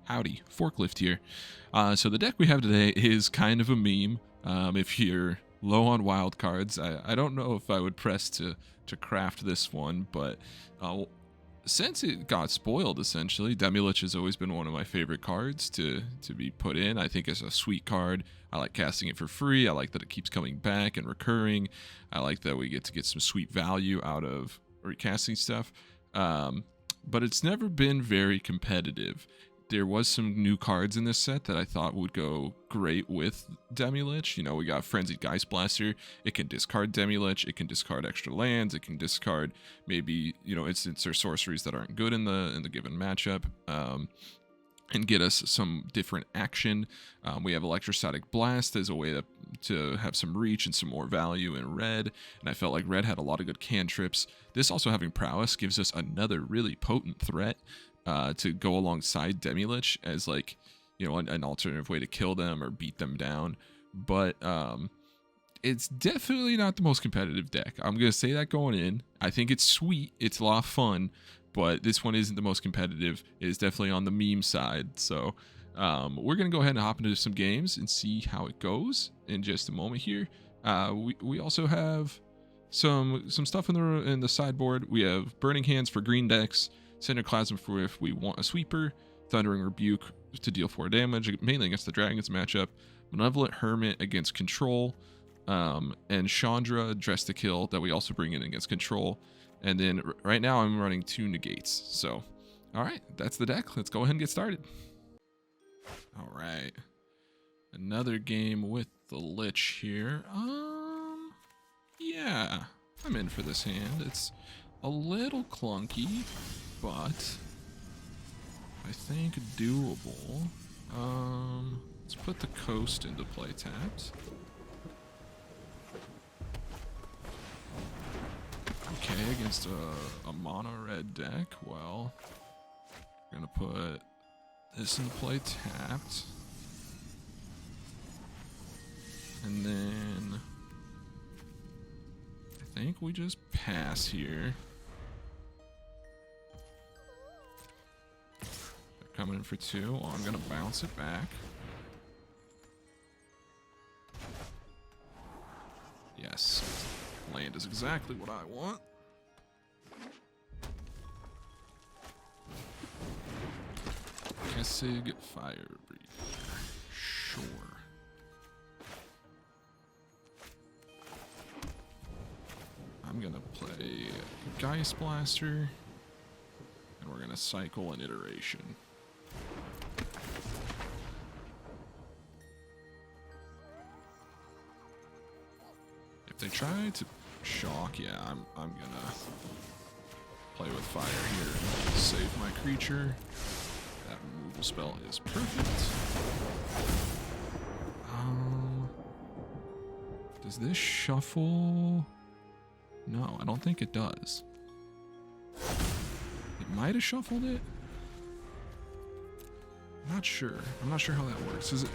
Howdy, Forklift here. So the deck we have today is kind of a meme. If you're low on wild cards, I don't know if I would press to craft this one, but since it got spoiled, essentially, Demi-Lich has always been one of my favorite cards to be put in. I think it's a sweet card. I like casting it for free. I like that it keeps coming back and recurring. I like that we get to get some sweet value out of recasting stuff. But it's never been very competitive. There was some new cards in this set that I thought would go great with Demi-Lich. You know, we got Frenzied Geistblaster. It can discard Demi-Lich. It can discard extra lands. It can discard maybe, you know, instants or sorceries that aren't good in the given matchup. And get us some different action. We have Electrostatic Blast as a way to have some reach and some more value in red. And I felt like red had a lot of good cantrips. This also having Prowess gives us another really potent threat to go alongside Demi-Lich as, like, you know, an alternative way to kill them or beat them down. But it's definitely not the most competitive deck. I'm going to say that going in. I think it's sweet. It's a lot of fun. But this one isn't the most competitive. It is definitely on the meme side. So we're going to go ahead and hop into some games and see how it goes in just a moment here. We also have some stuff in the sideboard. We have Burning Hands for green decks, Cinderclasm for if we want a sweeper, Thundering Rebuke to deal 4 damage, mainly against the Dragons matchup, Malevolent Hermit against Control, and Chandra, Dress to Kill, that we also bring in against Control. And then right now I'm running 2 negates. So, all right, that's the deck. Let's go ahead and get started. All right, another game with the Lich here. Yeah, I'm in for this hand. It's a little clunky, but I think doable. Let's put the Coast into play tapped. Okay, against a mono red deck, well, we're gonna put this into play tapped. And then I think we just pass here. They're coming in for 2. Well, I'm gonna bounce it back. Yes, land is exactly what I want. Kessig Fire Breather. Sure. I'm gonna play Geistblaster, and we're gonna cycle an iteration. If they try to shock, yeah, I'm gonna play with fire here and save my creature. That removal spell is perfect. Does this shuffle? No, I don't think it does. It might have shuffled it. I'm not sure. I'm not sure how that works. Is it?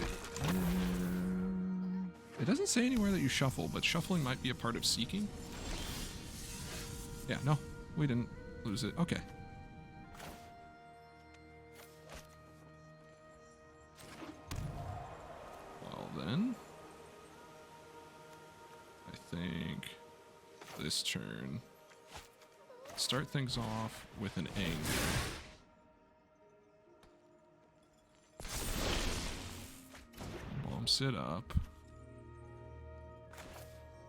It doesn't say anywhere that you shuffle, but shuffling might be a part of seeking. Yeah, no, we didn't lose it. Okay. Well then, I think this turn, start things off with an anger. Bumps it up.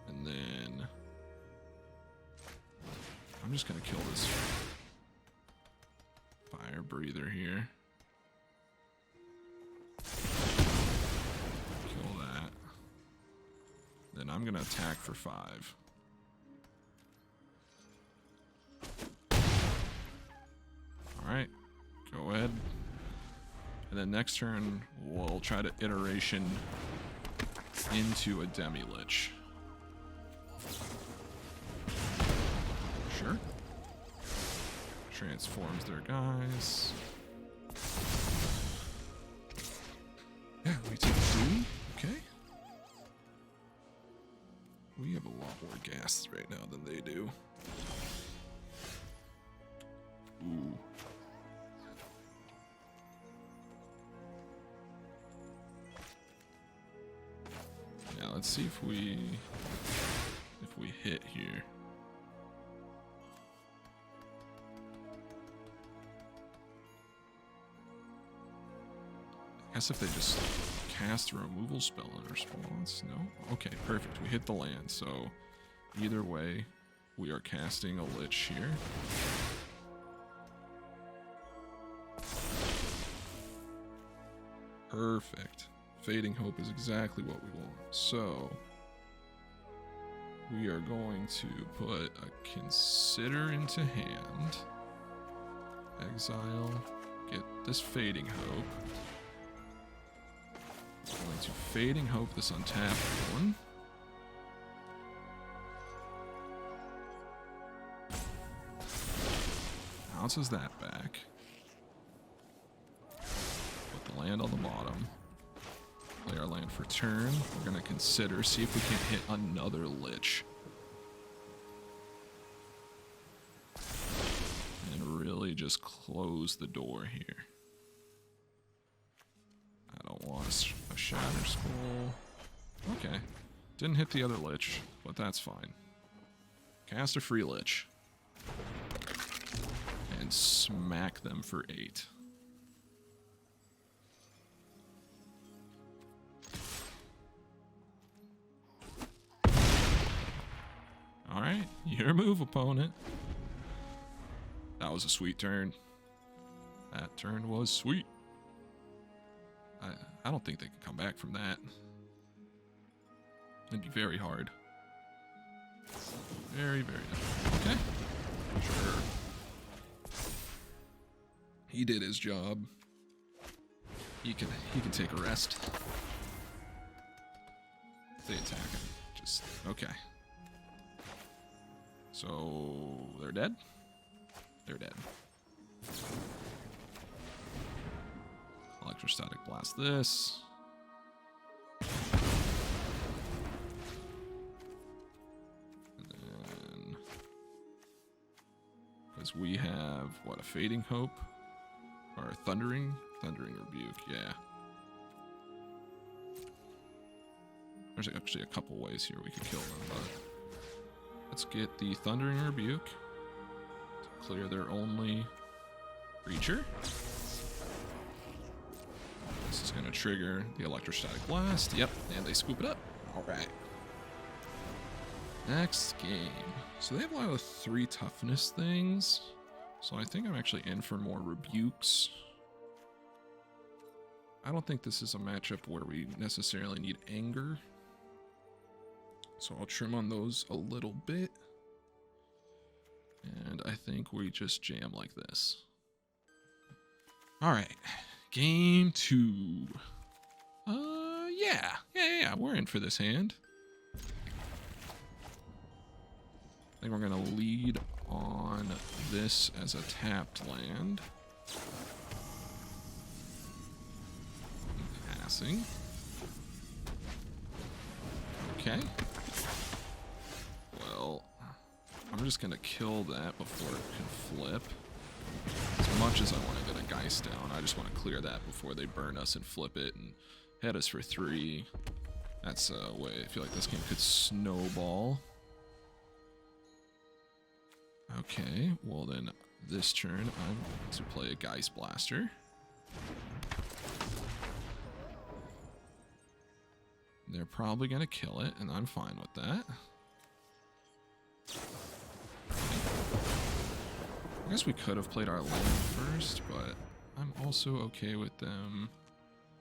And then I'm just gonna kill this fire breather here. Kill that. Then I'm gonna attack for 5. Alright, go ahead. And then next turn we'll try to iteration into a Demi-Lich. Sure. Transforms their guys. Yeah, we take 3. Okay. We have a lot more gas right now than they do. Ooh. Yeah, let's see if we hit here. I guess if they just cast a removal spell in response. No? Okay, perfect. We hit the land, so either way, we are casting a Lich here. Perfect. Fading Hope is exactly what we want. So we are going to put a Consider into hand. Exile. Get this Fading Hope. Going to Fading Hope this untapped one. Bounces that back. Put the land on the bottom. Play our land for turn. We're going to consider, see if we can't hit another Lich. And really just close the door here. I don't want a Shatter Skull. Okay. Didn't hit the other Lich, but that's fine. Cast a free Lich. And smack them for 8. Alright, your move, opponent. That was a sweet turn. That turn was sweet. I don't think they can come back from that. It'd be very hard. Very, very difficult. Okay. Sure. He did his job. He can take a rest. They attack him. Just okay. So they're dead? They're dead. Electrostatic blast this. And then because we have what, a Fading Hope? Or a Thundering Rebuke, yeah. There's actually a couple ways here we could kill them, but let's get the Thundering Rebuke to clear their only creature. This is going to trigger the Electrostatic Blast. Yep, and they scoop it up. Alright. Next game. So they have a lot of 3 toughness things. So I think I'm actually in for more rebukes. I don't think this is a matchup where we necessarily need anger. So I'll trim on those a little bit. And I think we just jam like this. Alright. Game 2. Yeah. We're in for this hand. I think we're going to lead on this as a tapped land. Passing. Okay. Well, I'm just going to kill that before it can flip. As much as I want to get a Geist down, I just want to clear that before they burn us and flip it and head us for 3. That's a way I feel like this game could snowball. Okay, well then this turn I'm going to play a Geist Blaster. They're probably going to kill it, and I'm fine with that. I guess we could have played our land first, but I'm also okay with them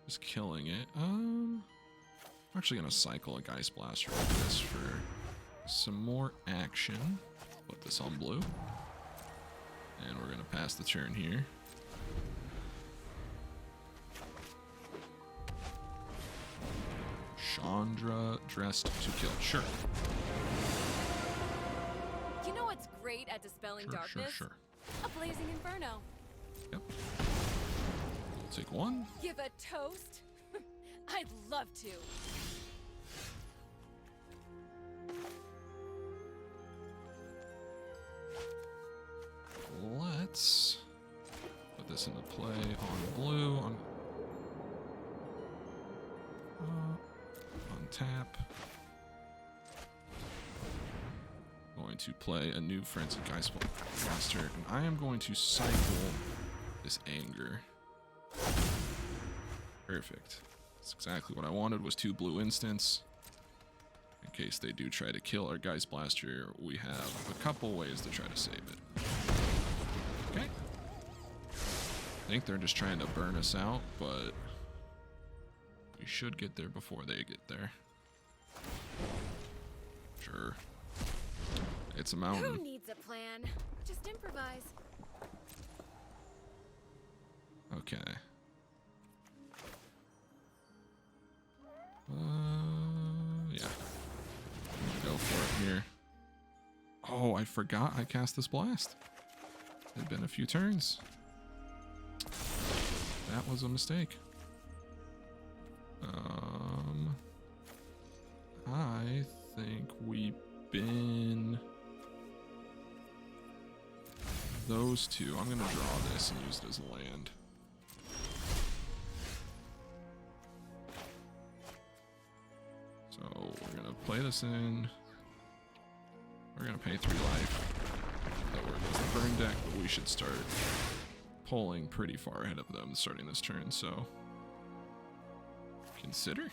just killing it. I'm actually going to cycle a Geist Blaster with this for some more action. Put this on blue. And we're going to pass the turn here. Chandra dressed to kill. Sure. You know what's great at dispelling darkness? Sure. A blazing inferno. Yep. Take 1. Give a toast? I'd love to. Let's put this into play on blue. On tap. Going to play a new Frenzied Geist Blaster, and I am going to cycle this Anger. Perfect. That's exactly what I wanted, was 2 blue instants. In case they do try to kill our Geist Blaster, we have a couple ways to try to save it. Okay. I think they're just trying to burn us out, but we should get there before they get there. Sure. It's a mountain. Who needs a plan? Just improvise. Okay. Yeah. Go for it here. Oh, I forgot I cast this blast. It'd been a few turns. That was a mistake. I think we bin those 2. I'm gonna draw this and use it as a land. So we're gonna play this in. We're gonna pay 3 life. That we're against the burn deck, but we should start pulling pretty far ahead of them starting this turn, so consider.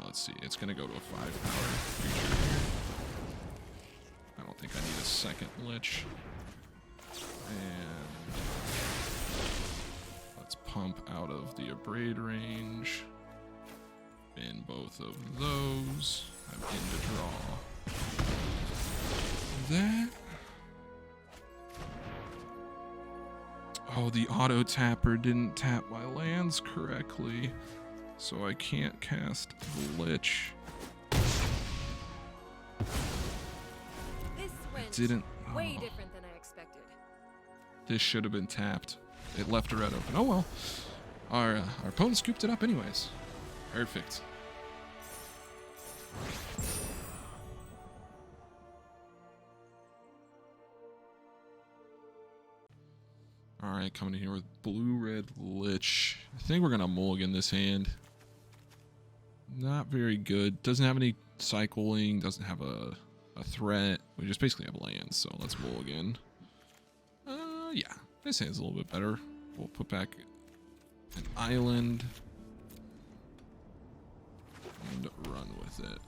Let's see, it's gonna go to a 5-power creature here. I don't think I need a second Lich. And let's pump out of the Abrade range. Bin both of those. I'm in to draw that. Oh, the auto tapper didn't tap my lands correctly, so I can't cast the Lich. This went Didn't. way different than I expected. This should have been tapped. It left a red open. Oh well. Our opponent scooped it up anyways. Perfect. Alright, coming in here with blue-red Lich. I think we're gonna mulligan this hand. Not very good. Doesn't have any cycling, doesn't have a threat. We just basically have lands, so let's mulligan. Yeah, this hand's a little bit better. We'll put back an island and run with it.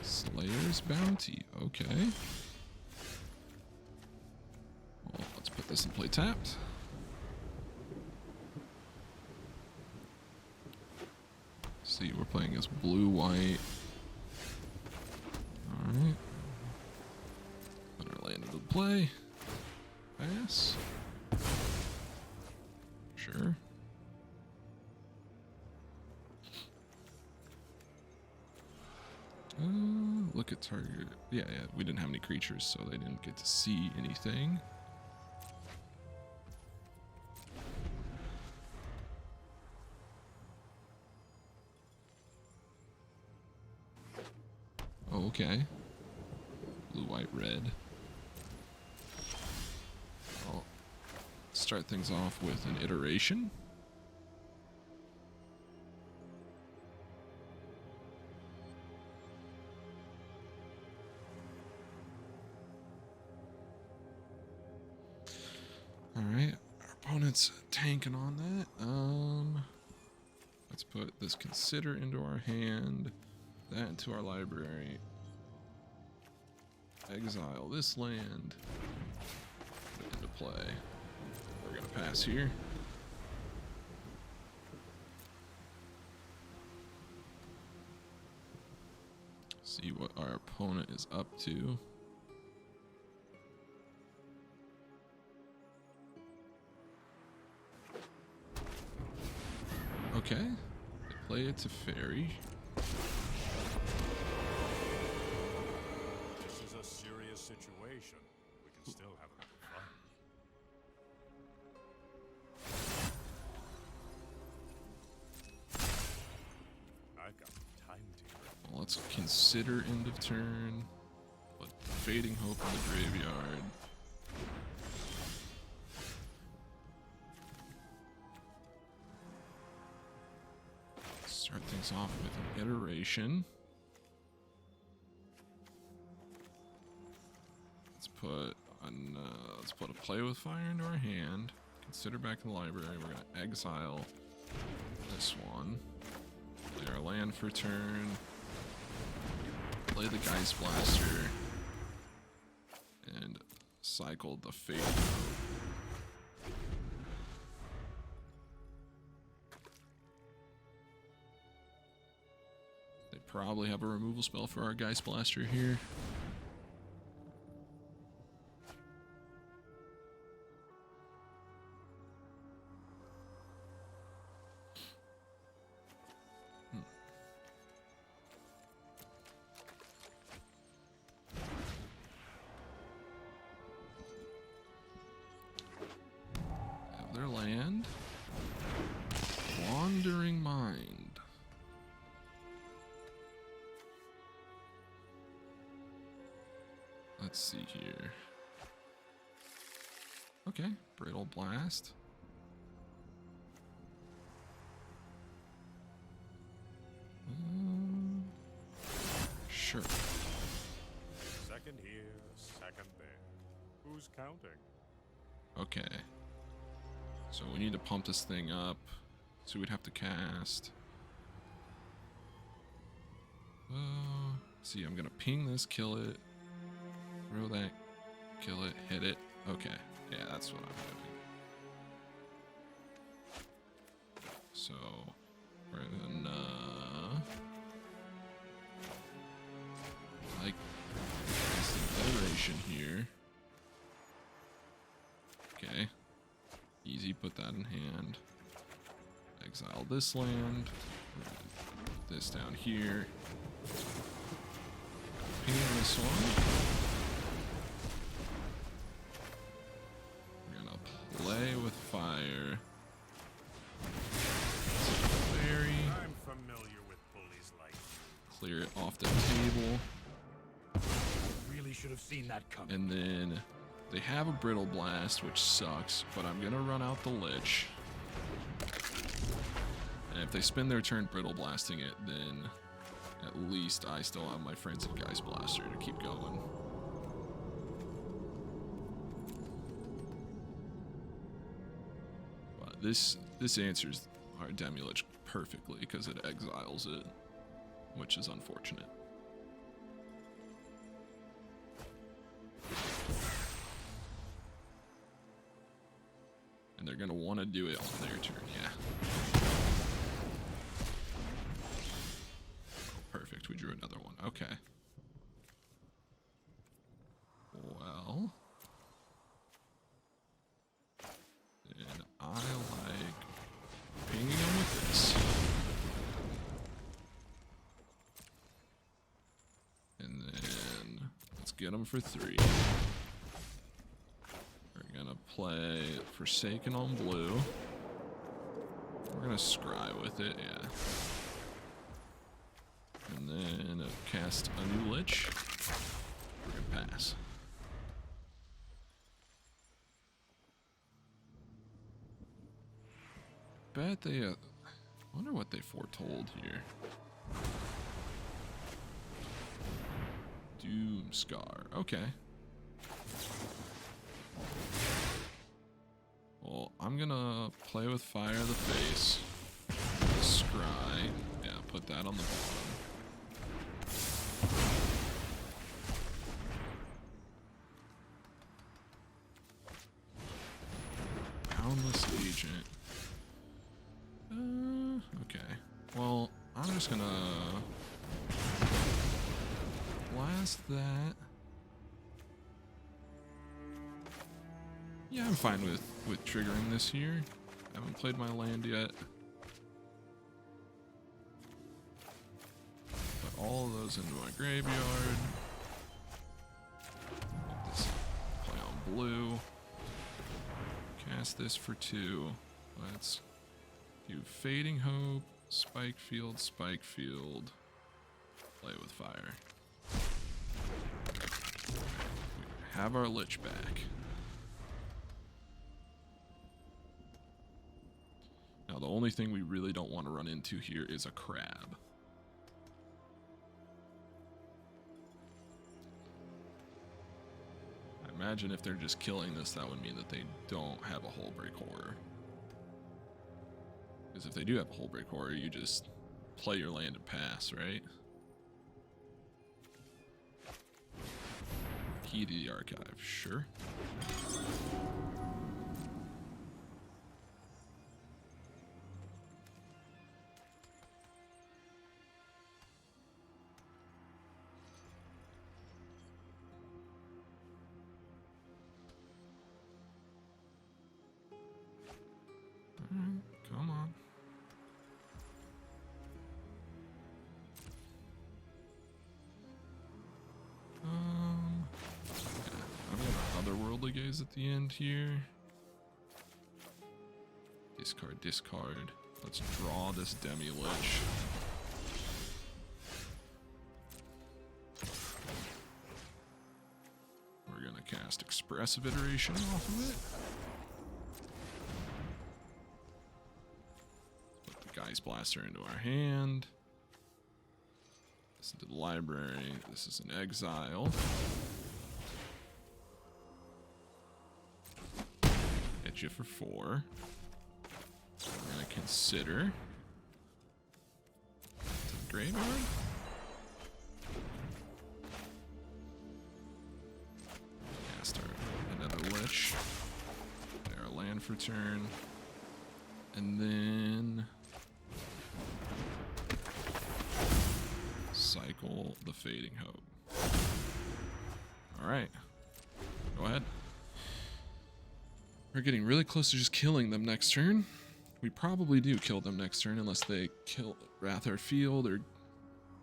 Slayer's Bounty, okay. Well, let's put this in play tapped. See, we're playing as blue-white. Alright. Put our land into play. Pass. Sure. Look at target. Yeah, we didn't have any creatures, so they didn't get to see anything. Oh, okay. Blue, white, red. I'll start things off with an iteration. Alright, our opponent's tanking on that. Let's put this Consider into our hand, that into our library. Exile this land, put it into play. We're gonna pass here. See what our opponent is up to. Okay, they play it to fairy. This is a serious situation. We can still have a little fun. I've got time to. Well, let's consider end of turn. Put Fading Hope in the graveyard. Start things off with an iteration. Let's put a play with fire into our hand. Consider back in the library. We're gonna exile this one. Play our land for turn. Play the Geist Blaster. And cycle the Fate. They probably have a removal spell for our Geist Blaster here. Their land. Wandering Mind. Let's see here. Okay, Brittle Blast. Sure. Second here, second there. Who's counting? Okay. So we need to pump this thing up. So we'd have to cast. See, I'm gonna ping this, kill it. Throw that, kill it, hit it. Okay. Yeah, that's what I'm doing. So we're gonna like Federation here. Okay. Easy, put that in hand. Exile this land. Put this down here. Ping this one. We're gonna play with fire. Fairy. I'm familiar with bullies like you. Clear it off the table. Really should have seen that coming. And then they have a Brittle Blast, which sucks, but I'm gonna run out the Lich. And if they spend their turn Brittle Blasting it, then at least I still have my Frenzied Geist Blaster to keep going. But this answers our Demi-Lich perfectly because it exiles it, which is unfortunate. And they're gonna want to do it on their turn, yeah. Perfect, we drew another one. Okay. Well. Then I like pinging them with this. And then let's get them for 3. We're gonna play Forsaken on blue. We're gonna scry with it, yeah. And then cast a new Lich. We're gonna pass. Bet they, wonder what they foretold here. Doomscar, okay. Well, I'm gonna play with Fire the Face. Scry. Yeah, put that on the bottom. Boundless Agent. Okay. Well, I'm just gonna blast that. Yeah, I'm fine with triggering this here. I haven't played my land yet. Put all of those into my graveyard. Get this play on blue. Cast this for 2. Let's do Fading Hope, Spike Field, play with fire. We have our Lich back. Now Now, the only thing we really don't want to run into here is a crab. I imagine if they're just killing this, that would mean that they don't have a Hullbreak Horror. Because if they do have a Hullbreak Horror, you just play your land and pass, right? Key to the archive, sure. Come on. I'm gonna otherworldly gaze at the end here. Discard, discard. Let's draw this Demi-Lich. We're gonna cast Expressive Iteration off of it. Put the Geist Blaster into our hand. This into the library. This is an exile. Hit you for 4. We're gonna consider to the graveyard. Cast another Lich. Play our land for turn, and then cycle the Fading Hope. All right, go ahead. We're getting really close to just killing them next turn. We probably do kill them next turn unless they kill Wrathheart Field or,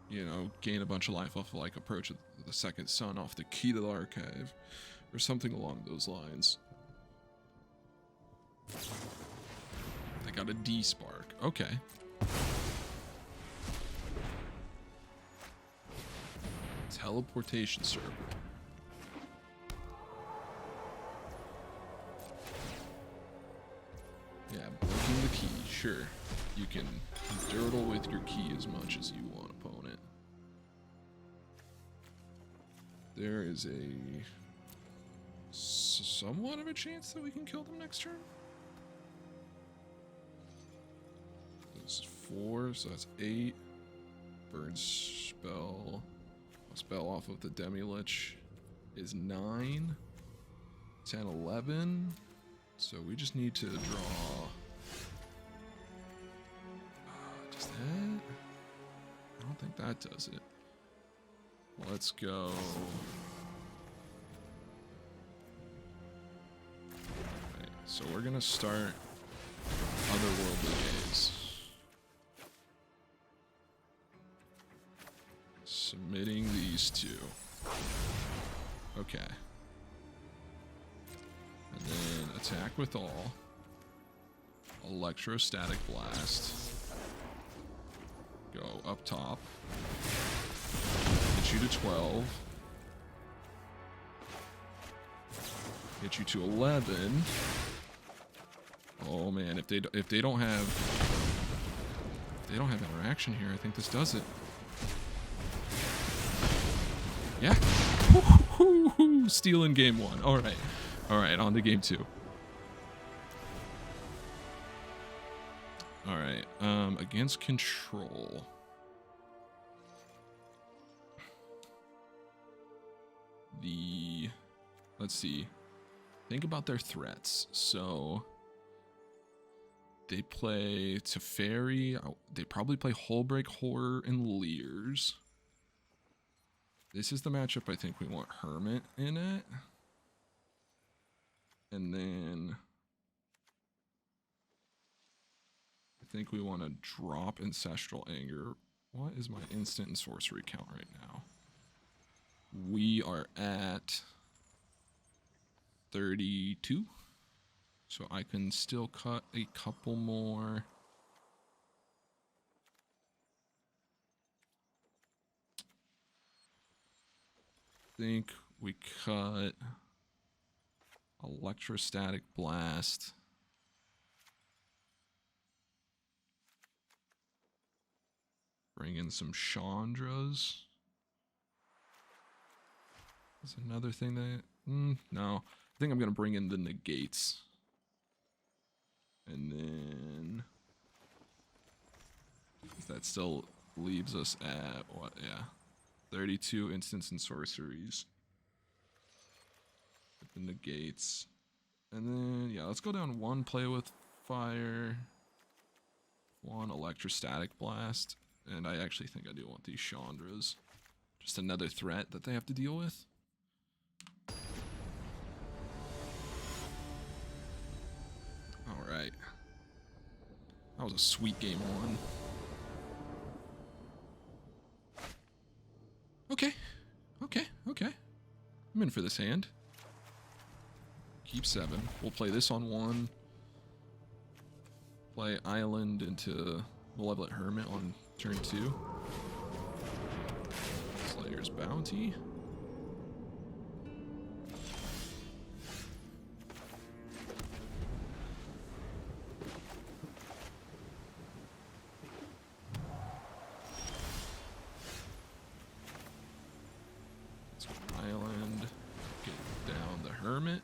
you know, gain a bunch of life off of, like, Approach of the Second Sun off the Key to the Archive or something along those lines. They got a D-Spark. Okay. Teleportation Circle. Yeah, breaking the key, sure. You can dirtle with your key as much as you want, opponent. There is a somewhat of a chance that we can kill them next turn. That's 4, so that's 8. Burn spell. A spell off of the Demi-Lich is 9. 10, 11. So we just need to draw. Does that? I don't think that does it. Let's go. Okay, so we're gonna start Otherworldly Gaze. Submitting these two. Okay. And then attack with all. Electrostatic Blast. Go up top. Hit you to 12. Hit you to 11. Oh man, if they don't have interaction here, I think this does it. Yeah. Steal in game 1. All right. All right, on to game 2. All right, against control. Let's see. Think about their threats. So they play Teferi. They probably play Hullbreak Horror and Leers. This is the matchup I think we want Hermit in it. And then I think we want to drop Ancestral Anger. What is my instant and sorcery count right now? We are at 32. So I can still cut a couple more. I think we cut Electrostatic Blast. Bring in some Chandras. That's another thing that... no. I think I'm going to bring in the negates. And then... that still leaves us at, what, yeah. 32 instants and sorceries. With the negates. And then, yeah, let's go down one play with fire. One electrostatic blast. And I actually think I do want these Chandras. Just another threat that they have to deal with. Alright. That was a sweet game one. Okay. Okay. I'm in for this hand. Keep 7. We'll play this on 1. Play Island into Malevolent Hermit on turn 2. Slayer's Bounty. Let's go Island. Get down the Hermit.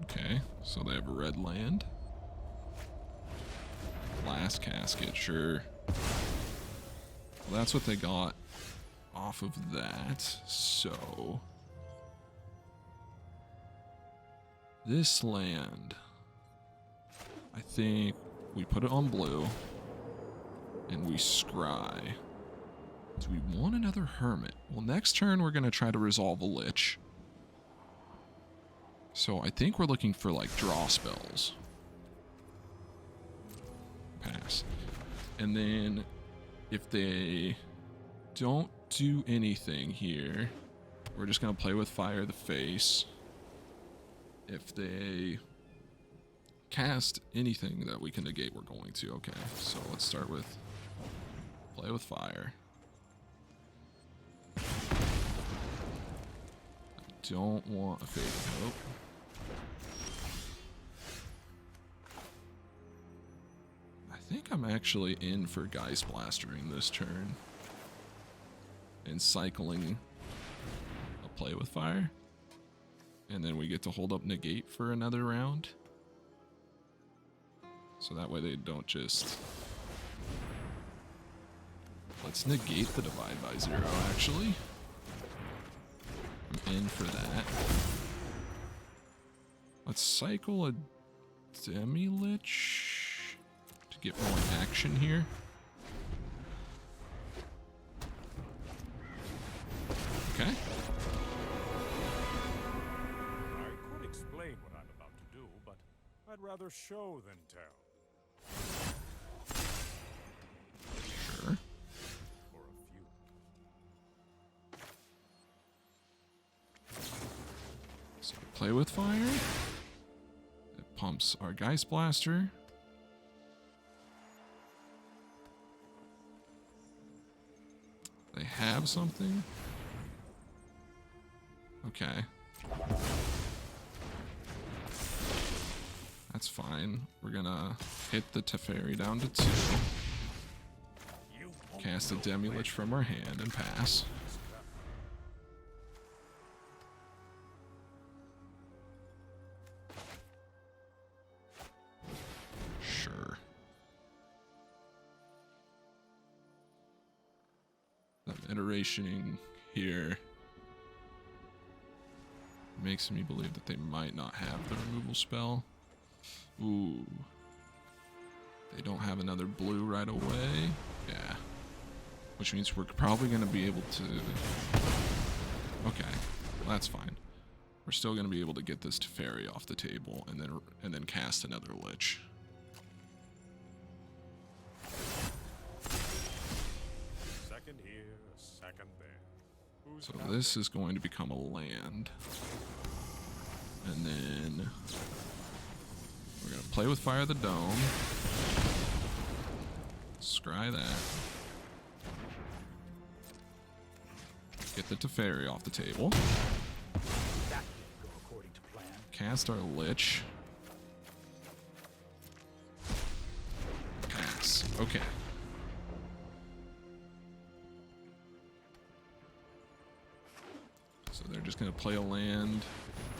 Okay, so they have a red land. Last casket, sure. Well, that's what they got off of that. So this land, I think we put it on blue and we scry. Do we want another hermit? Well, next turn we're gonna try to resolve a Lich. So I think we're looking for like draw spells. Pass. And then if they don't do anything here, we're just gonna play with fire the face. If they cast anything that we can negate, we're going to. Okay, so let's start with play with fire. I don't want a fading hope. I think I'm actually in for Geist Blastering this turn and cycling a play with fire, and then we get to hold up negate for another round, so that way they don't just... Let's negate the divide by 0 actually. I'm in for that. Let's cycle a Demi-Lich to get more action here. Okay. I could explain what I'm about to do, but I'd rather show than tell. Sure. For a few. So we play with fire. It pumps our Geist Blaster. They have something. Okay. That's fine. We're gonna hit the Teferi down to 2. Cast a Demi-Lich from our hand and pass. Sure. That iteration here makes me believe that they might not have the removal spell. Ooh. They don't have another blue right away. Yeah. Which means we're probably going to be able to... Okay, well, that's fine. We're still going to be able to get this Teferi off the table and then cast another Lich. Second here, a second there. Who's So got this is going to become a land. And then we're going to play with Fire the Dome. Scry that. Get the Teferi off the table. That didn't go according to plan. Cast our Lich. Pass. Okay. So they're just going to play a land.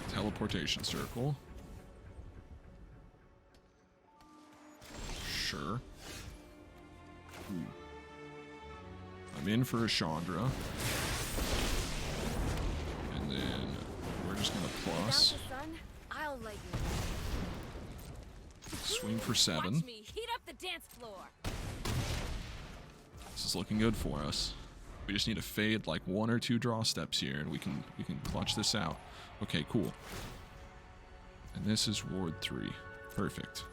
Teleportation Circle. Sure. Ooh. I'm in for a Chandra. And then we're just going to plus. Without the sun, I'll light you. Swing for 7. Watch me heat up the dance floor. This is looking good for us. We just need to fade like 1 or 2 draw steps here, and we can clutch this out. Okay, cool. And this is Ward 3. Perfect.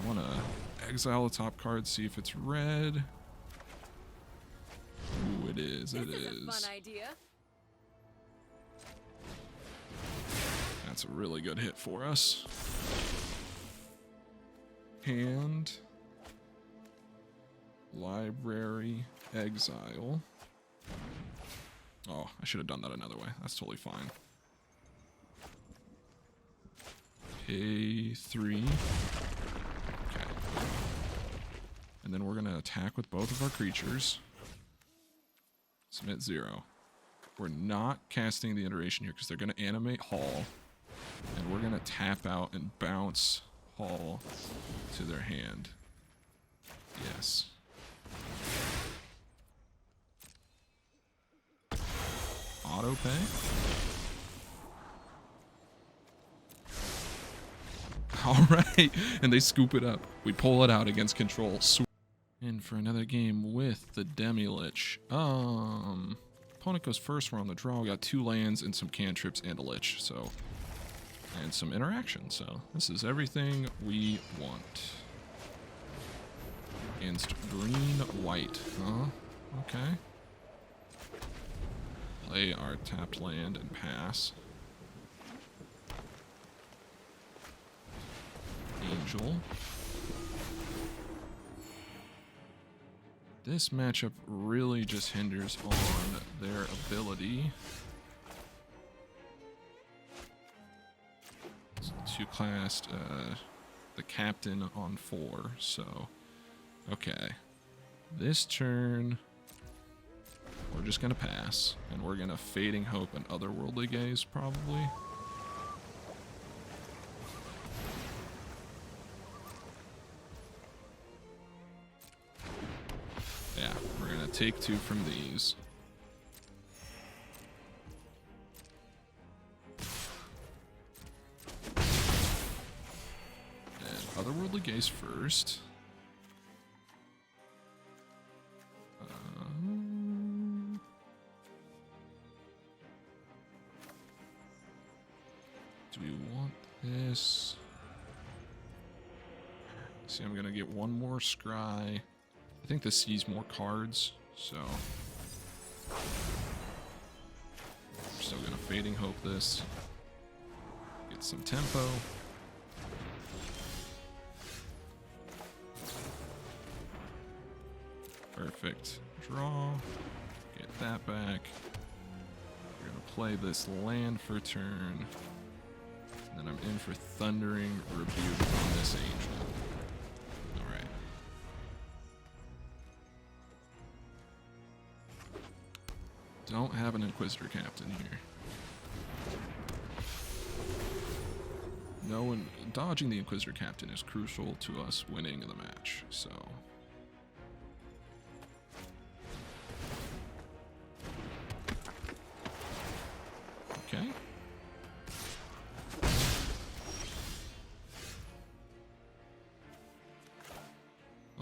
I want to exile a top card, see if it's red. Ooh, it is. It This is a is. fun idea. That's a really good hit for us. Hand. Library. Exile. Oh, I should have done that another way. That's totally fine. Pay 3. Okay. And then we're going to attack with both of our creatures. Submit 0. We're not casting the iteration here because they're going to animate Hall. And we're going to tap out and bounce Hall to their hand. Yes. Auto pay. All right, and they scoop it up. We pull it out against control. In for another game with the Demi-Lich. Opponent goes first. We're on the draw. We got 2 lands and some cantrips and a Lich. So, and some interaction. So this is everything we want. Against green-white. Huh? Okay. Play our tapped land and pass. Angel. This matchup really just hinders on their ability to cast the captain on 4. So, okay. This turn, we're just going to pass, and we're going to Fading Hope and Otherworldly Gaze, probably. Yeah, we're going to take 2 from these. And Otherworldly Gaze first. Do we want this? See, I'm going to get 1 more Scry. I think this sees more cards, so we're still gonna Fading Hope this. Get some tempo. Perfect. Draw. Get that back. We're gonna play this land for turn. And then I'm in for Thundering Rebuke on this Angel. Alright. Don't have an Inquisitor Captain here. No one dodging the Inquisitor Captain is crucial to us winning the match, so. Okay.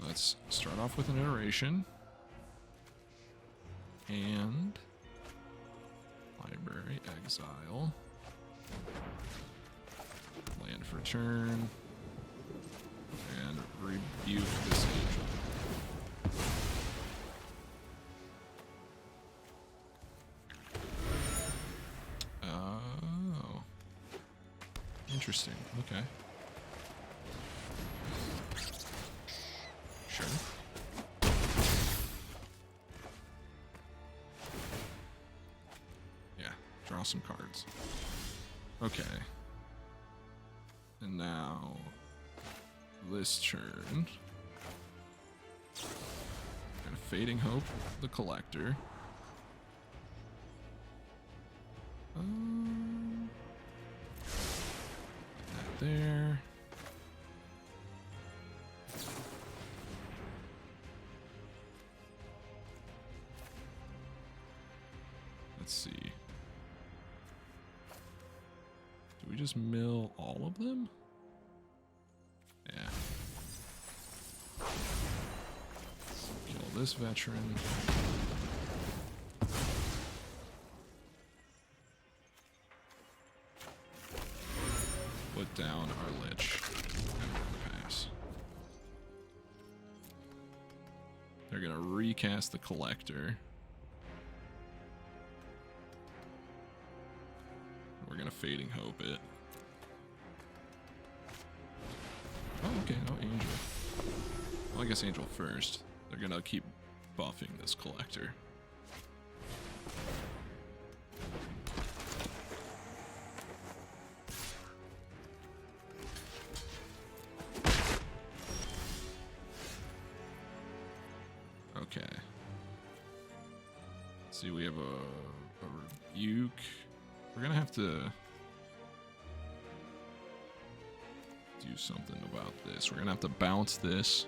Let's start off with an iteration. And Library, Exile. Land for turn. And Rebuke this Angel. Interesting. Okay. Sure. Yeah, draw some cards. Okay. And now this turn, got a Fading Hope, the Collector. That there. Let's see. Do we just mill all of them? Yeah. Kill this veteran. Put down our Lich. And we're gonna pass. They're gonna recast the Collector. We're gonna Fading Hope it. Oh, okay, no Angel. Well, I guess Angel first. They're gonna keep buffing this Collector. Okay. Let's see, we have a Rebuke. We're gonna have to do something about this. We're gonna have to bounce this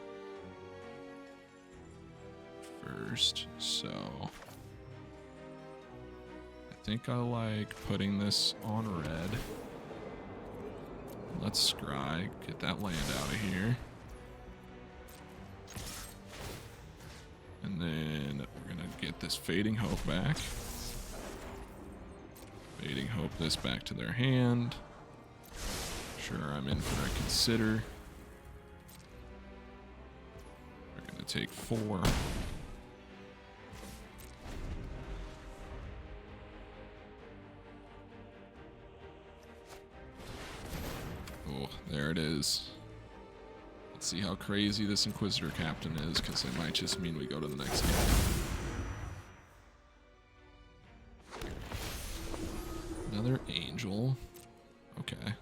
first. So I think I like putting this on red. Let's scry, get that land out of here. And then we're gonna get this Fading Hope back. Fading Hope this back to their hand. Sure, I'm in for a Consider. We're gonna take 4. Oh, there it is. Let's see how crazy this Inquisitor Captain is, because it might just mean we go to the next game. Another Angel. Okay.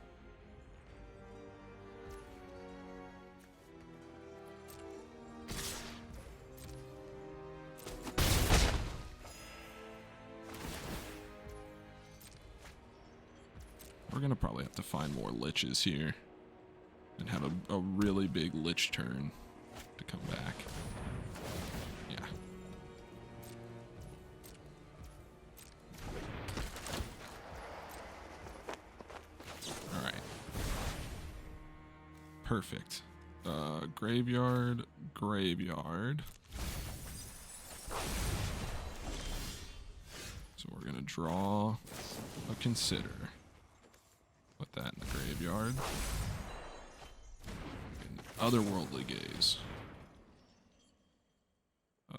We're gonna probably have to find more Liches here and have a really big Lich turn to come back. Yeah. Alright. Perfect. Graveyard, graveyard. So we're gonna draw a Consider. Put that in the graveyard. And Otherworldly Gaze. I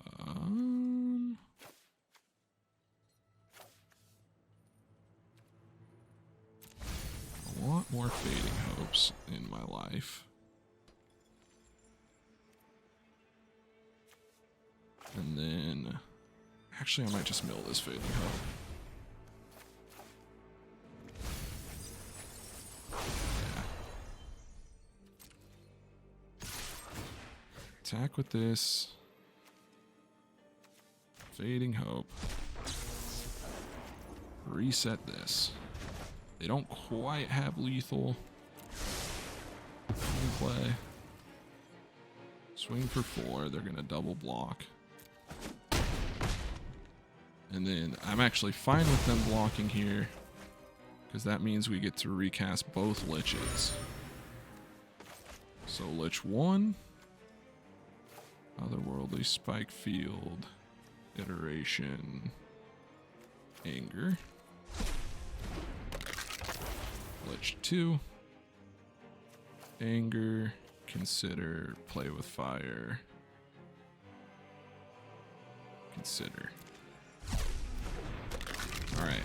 want more Fading Hopes in my life. And then, actually I might just mill this Fading Hope. Attack with this. Fading Hope. Reset this. They don't quite have lethal in play. Swing for 4. They're going to double block. And then I'm actually fine with them blocking here, because that means we get to recast both Liches. So Lich 1. Otherworldly Spike Field, Iteration, Anger. Lich 2, Anger, Consider, Play with Fire, Consider. Alright.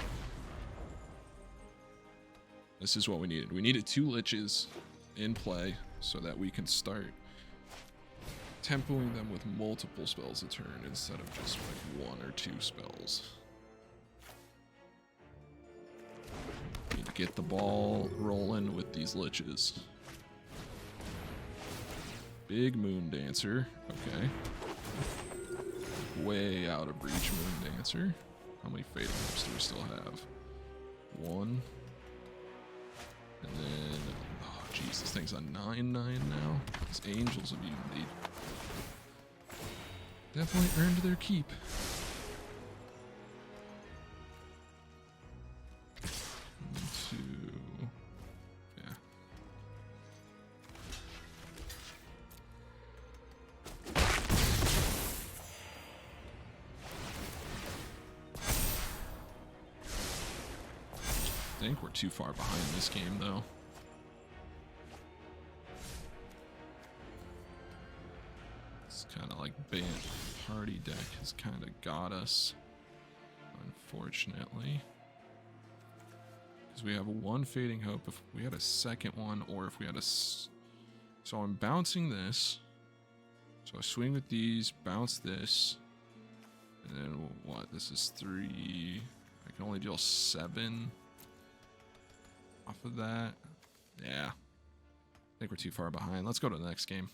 This is what we needed. We needed 2 Liches in play so that we can start tempoing them with multiple spells a turn instead of just like 1 or 2 spells. Need to get the ball rolling with these Liches. Big Moon Dancer. Okay. Way out of reach Moon Dancer. How many Fatal Hopes do we still have? 1. And then, oh jeez, this thing's on 9/9 now. These Angels of Unity definitely earned their keep. Yeah. I think we're too far behind this game, though. It's kind of like Bant Party deck has kind of got us, unfortunately. Because we have 1 Fading Hope. If we had a second one, or if we had a... So I'm bouncing this. So I swing with these, bounce this. And then what? This is 3. I can only deal 7 off of that. Yeah. I think we're too far behind. Let's go to the next game.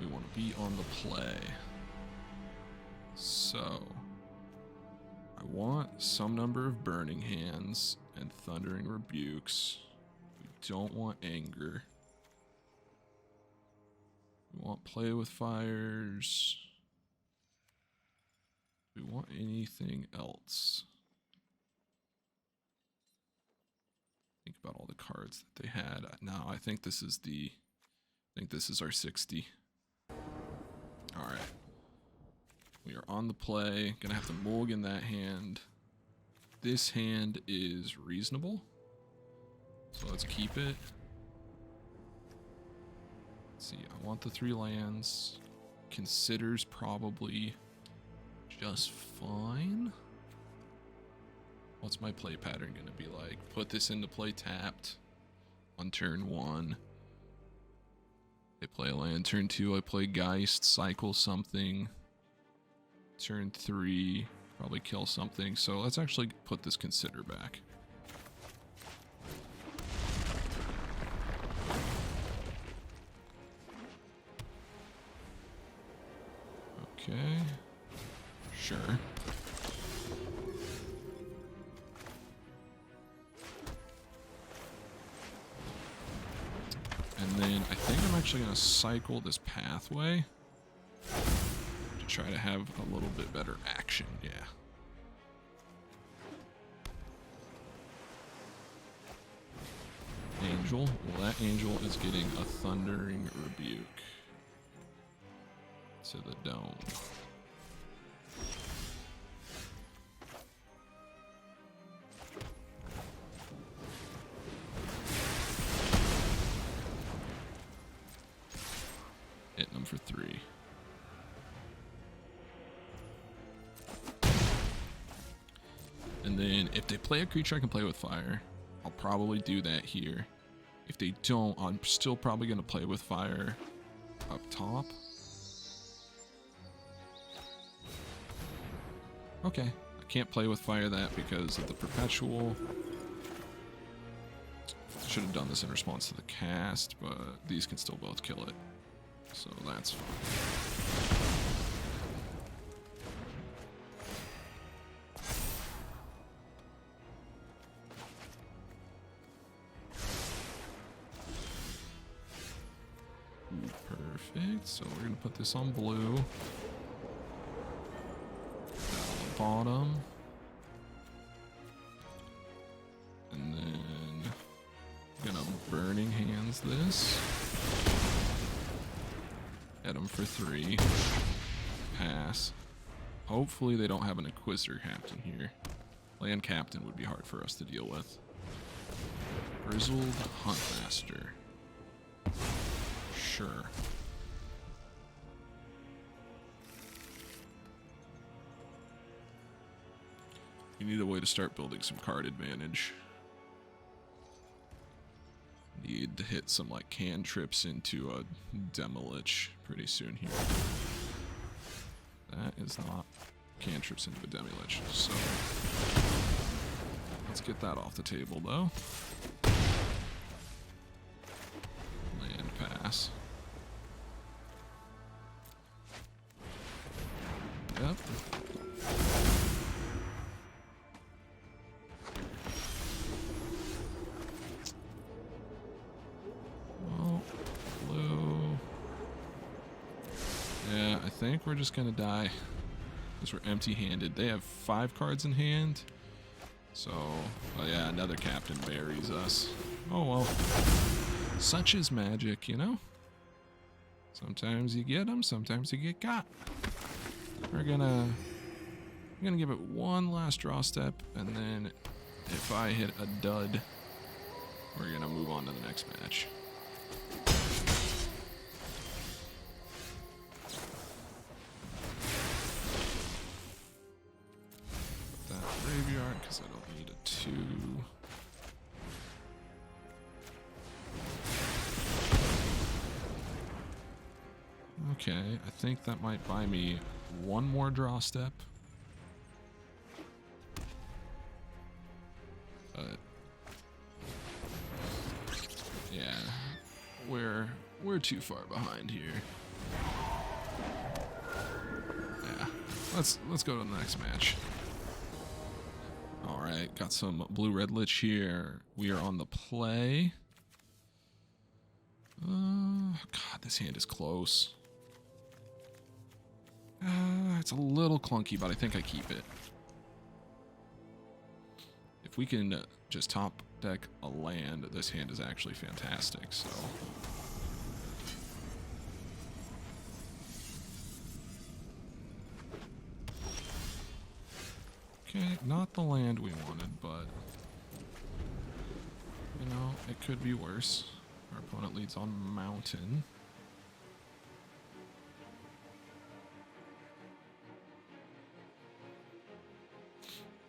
We want to be on the play. So, I want some number of Burning Hands and Thundering Rebukes. We don't want Anger. We want Play with Fires. Do we want anything else? Think about all the cards that they had. No, I think this is our 60. All right. We are on the play. Gonna have to mulligan that hand. This hand is reasonable. So let's keep it. Let's see, I want the 3 lands. Considers probably just fine. What's my play pattern gonna be like? Put this into play tapped on turn 1. They play a land. Turn 2, I play Geist, cycle something. Turn 3, probably kill something. So let's actually put this Consider back. Okay. Sure. And then I think I'm actually going to cycle this pathway to try to have a little bit better action, yeah. Angel. Well, that Angel is getting a Thundering Rebuke to the dome. Hitting them for 3. And then if they play a creature I can play with fire, I'll probably do that here. If they don't, I'm still probably going to play with fire up top. Okay, I can't play with fire that because of the perpetual. Should have done this in response to the cast, but these can still both kill it. So that's fine. Perfect. So we're going to put this on blue. Put that on the bottom. And then I'm going to Burning Hands this. Hit them for 3. Pass. Hopefully they don't have an Inquisitor Captain here. Land Captain would be hard for us to deal with. Grizzled Huntmaster. Sure. We need a way to start building some card advantage. Need to hit some like cantrips into a Lich pretty soon here. That is not cantrips into a Lich, so let's get that off the table though. Land pass. Yep. Well, blue. Yeah, I think we're just gonna die because we're empty-handed. They have 5 cards in hand. So, oh yeah, another captain buries us. Oh well. Such is magic, you know? Sometimes you get them, sometimes you get got. We're gonna give it one last draw step, and then if I hit a dud, we're gonna move on to the next match. Put that graveyard because I don't need a 2. Okay, I think that might buy me one more draw step. But yeah, we're too far behind here. Yeah, let's go to the next match. All right, got some blue-red Lich here. We are on the play. God, this hand is close. It's a little clunky, but I think I keep it. If we can just top deck a land, this hand is actually fantastic, so. Okay, not the land we wanted, but, you know, it could be worse. Our opponent leads on Mountain.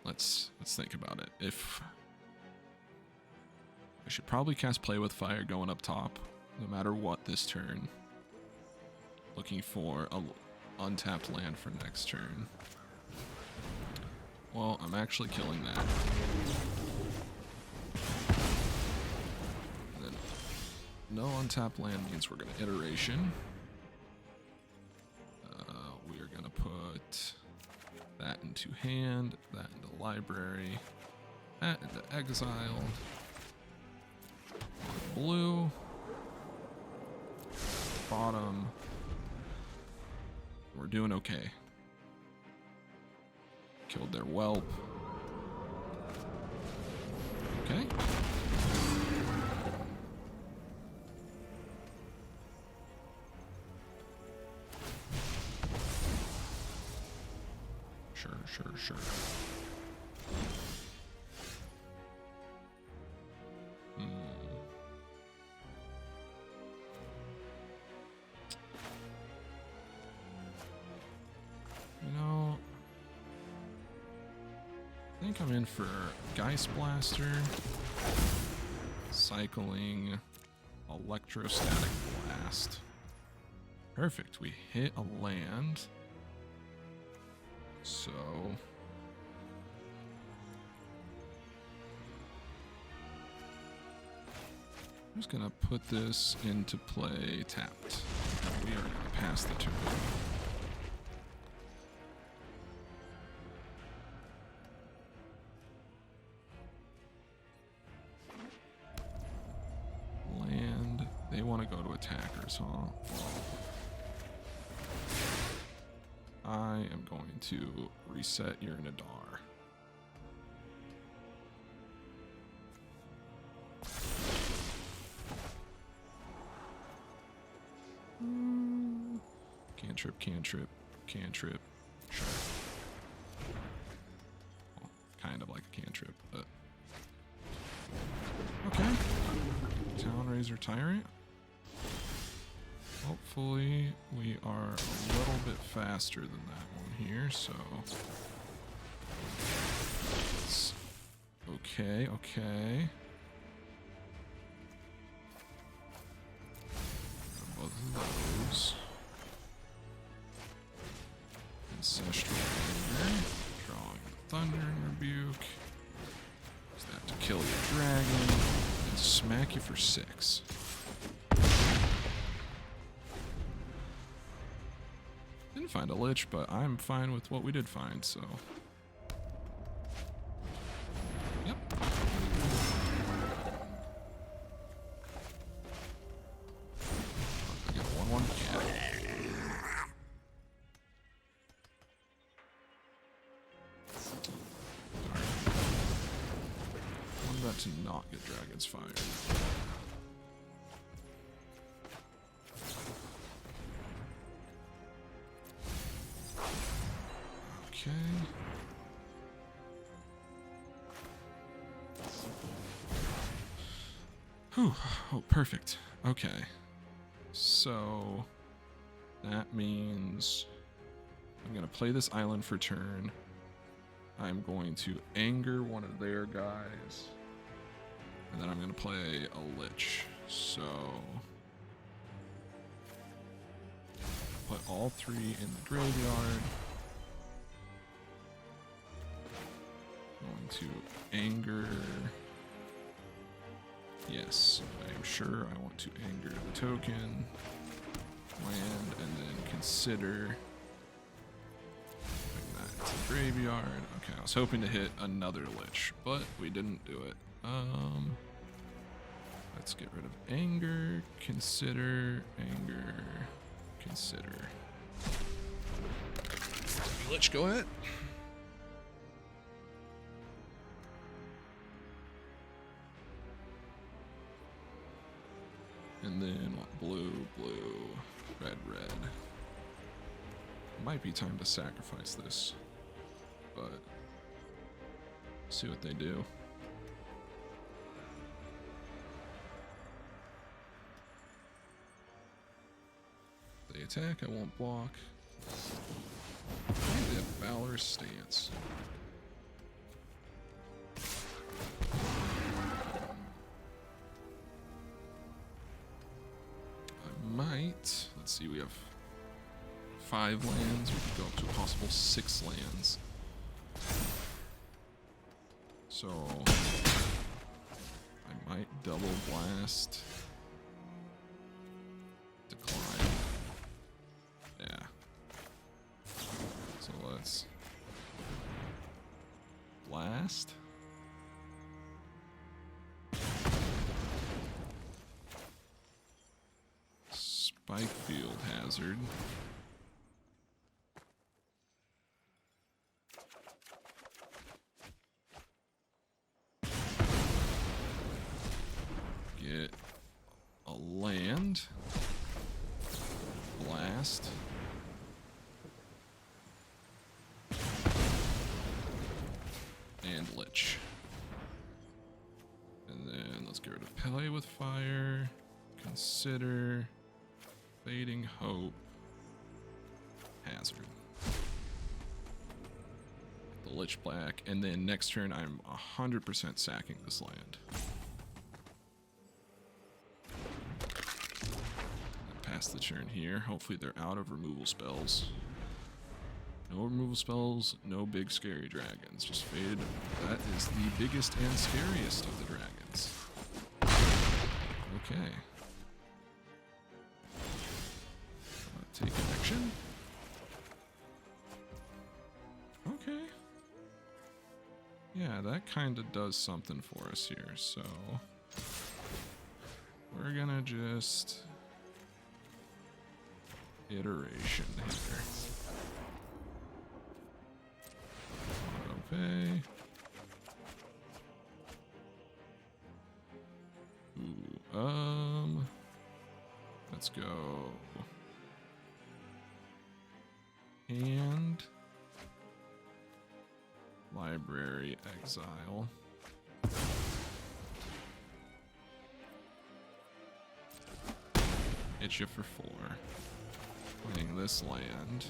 Let's think about it. If I should probably cast Play with Fire going up top, no matter what this turn. Looking for a untapped land for next turn. Well, I'm actually killing that. And then no untapped land means we're gonna iteration. We are gonna put that into hand, that into library, that into exile, blue, bottom. We're doing okay. Killed their whelp. Okay. Sure. You know, I think I'm in for Geist Blaster, cycling, Electrostatic Blast. Perfect, we hit a land. So I'm just gonna put this into play tapped. We are gonna pass the turn. Land. They want to go to attackers, huh? I am going to reset your Nadar. Cantrip. Sure. Well, kind of like a cantrip, but okay. Town Razor Tyrant. Hopefully we are a little bit faster than that one here, so That's okay, okay. Both of those. Ancestral Anger. Drawing the Thundering Rebuke. Use that to kill your dragon. And smack you for 6. Didn't find a Lich, but I'm fine with what we did find, so. Yep. I get 1/1. Yeah. I'm about to not get Dragon's Fire. Okay. Whew. Oh, perfect. Okay. So that means I'm going to play this island for turn. I'm going to anger one of their guys. And then I'm going to play a Lich. So put all 3 in the graveyard. Going to anger. Yes, I am sure I want to anger the token, land, and then consider putting that to the graveyard. Okay, I was hoping to hit another Lich, but we didn't do it. Let's get rid of anger, consider, anger, consider. Lich, go ahead. And then what? Blue, blue, red, red. Might be time to sacrifice this, but see what they do. They attack, I won't block. They have Valor's Stance. Might. Let's see, we have 5 lands. We could go up to a possible 6 lands. So I might double blast. Decline. Yeah. So let's blast. Spike Field Hazard. Get a land. Blast. And Lich. And then let's get rid of Pele with fire. Consider. Fading Hope. Hazard. The Lich black. And then next turn I'm 100% sacking this land. Pass the turn here. Hopefully they're out of removal spells. No removal spells, no big scary dragons. Just faded. That is the biggest and scariest of the dragons. Okay. Take action. Okay. Yeah, that kind of does something for us here, so we're gonna just iteration here. Auto-pay. Ooh, let's go. And library exile. Hit you for 4. Playing this land.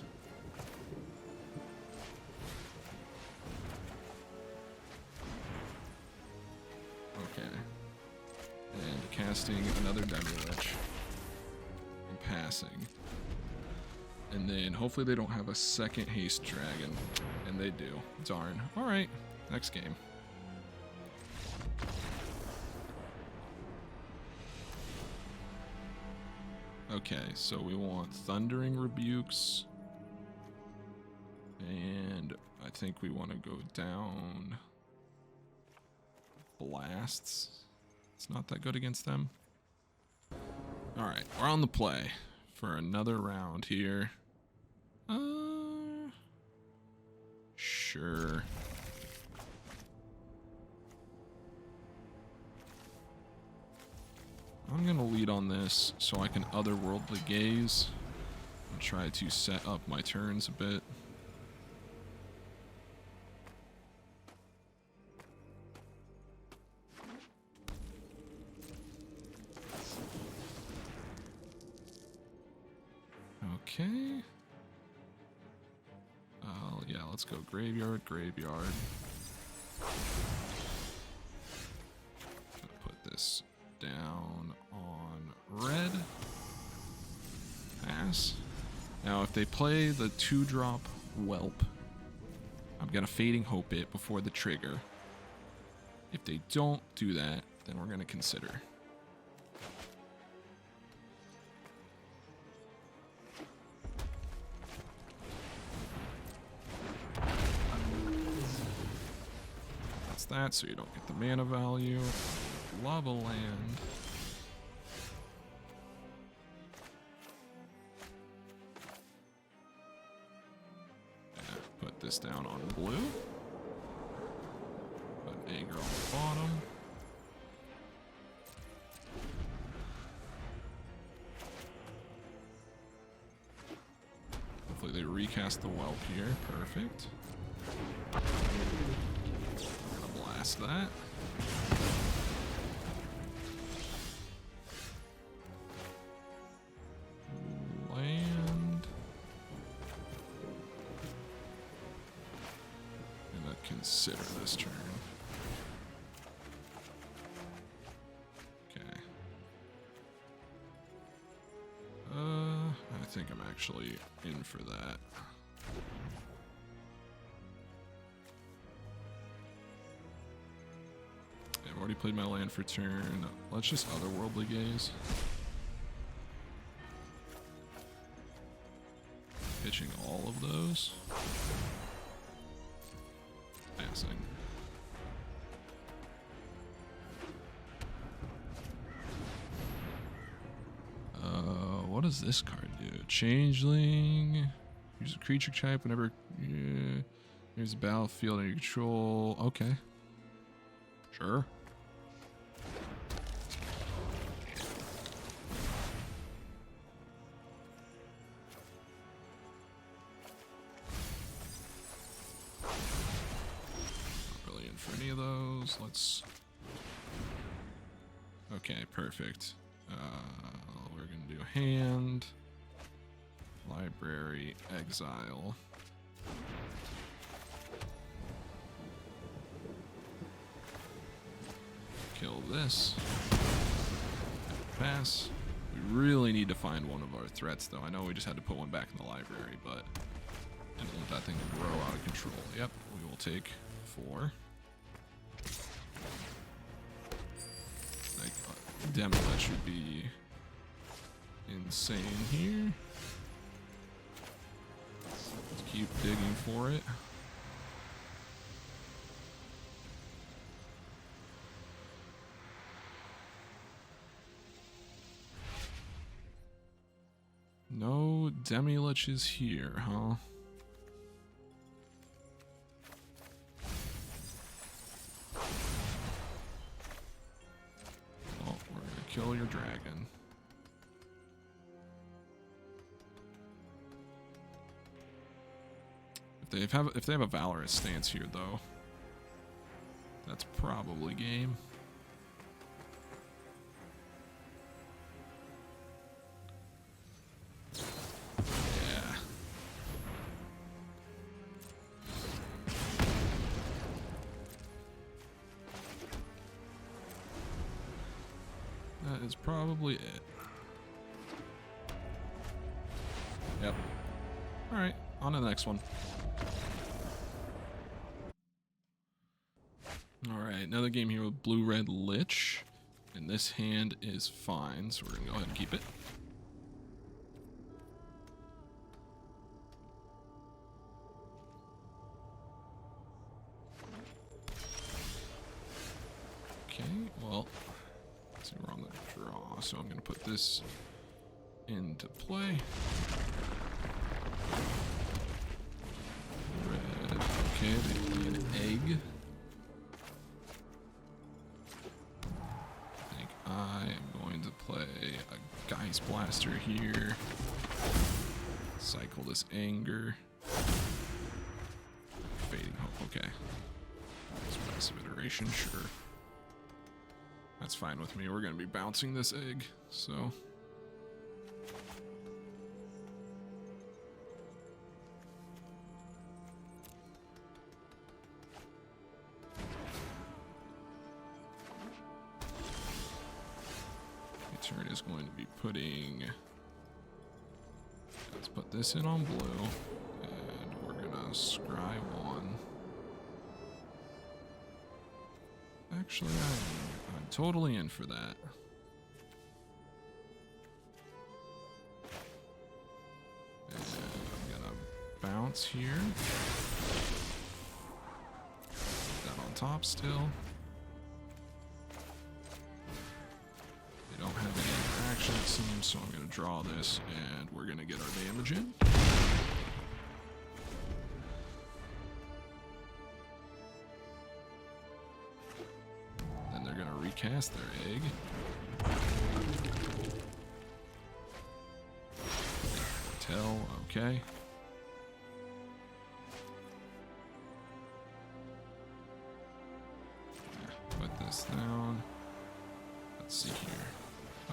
casting another Demi-Lich and passing. And then hopefully they don't have a second haste dragon. And they do. Darn. Alright, next game. Okay, so we want Thundering Rebukes. And I think we want to go down Blasts. It's not that good against them. Alright, we're on the play for another round here. Sure. I'm gonna lead on this so I can otherworldly gaze and try to set up my turns a bit. Okay. Yeah, let's go graveyard, graveyard. Put this down on red. Pass. Now, if they play the 2-drop Whelp, I'm gonna Fading Hope it before the trigger. If they don't do that, then we're gonna consider. That so you don't get the mana value. Lava land. Yeah, put this down on blue. Put Anger on the bottom. Hopefully they recast the Whelp here. Perfect. That. Land. And I consider this turn. Okay. I think I'm actually in for that. I've already played my land for turn. Let's just otherworldly gaze. Pitching all of those. Passing. What does this card do? Changeling. Use a creature type whenever. Here's a battlefield under your control. Okay. Sure. Not really in for any of those. Let's. Okay, perfect. We're gonna do hand, library, exile. Kill this. Pass. We really need to find one of our threats, though. I know we just had to put one back in the library, but didn't want that thing to grow out of control. Yep, we will take 4. Like, Demi-Lich should be insane here. Let's keep digging for it. No Demi-Lich is here, huh? Well, we're gonna kill your dragon. If they have a Valorous stance here, though, that's probably game. is probably it. Yep. Alright, on to the next one. Alright, another game here with blue-red Lich. And this hand is fine, so we're going to go ahead and keep it. Okay, well, let's see, we're on the draw, so I'm going to put this into play. Red, okay, they play an egg. I think I am going to play a Geist Blaster here. Cycle this Anger. Fading Hope, okay. It's passive iteration, sure. That's fine with me. We're going to be bouncing this egg, so. The turn is going to be putting. Let's put this in on blue, and we're going to scry one. Actually, I'm totally in for that. And I'm gonna bounce here. Put that on top still. They don't have any interaction, it seems, so I'm gonna draw this, and we're gonna get our damage in. Recast their egg. Tell, okay. Put this down. Let's see here.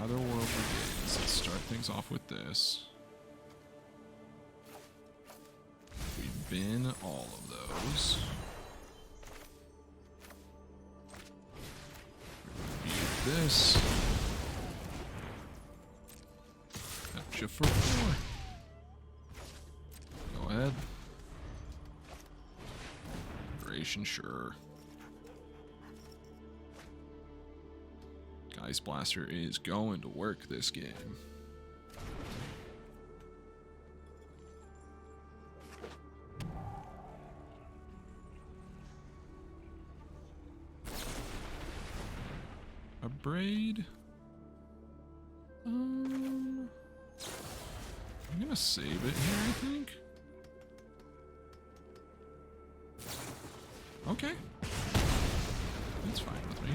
Otherworld Brigades. Let's start things off with this. We've been all of those. This. Gotcha for 4. Go ahead. Duration, sure. Geist Blaster is going to work this game. Braid. I'm gonna save it here, I think. Okay. That's fine with me.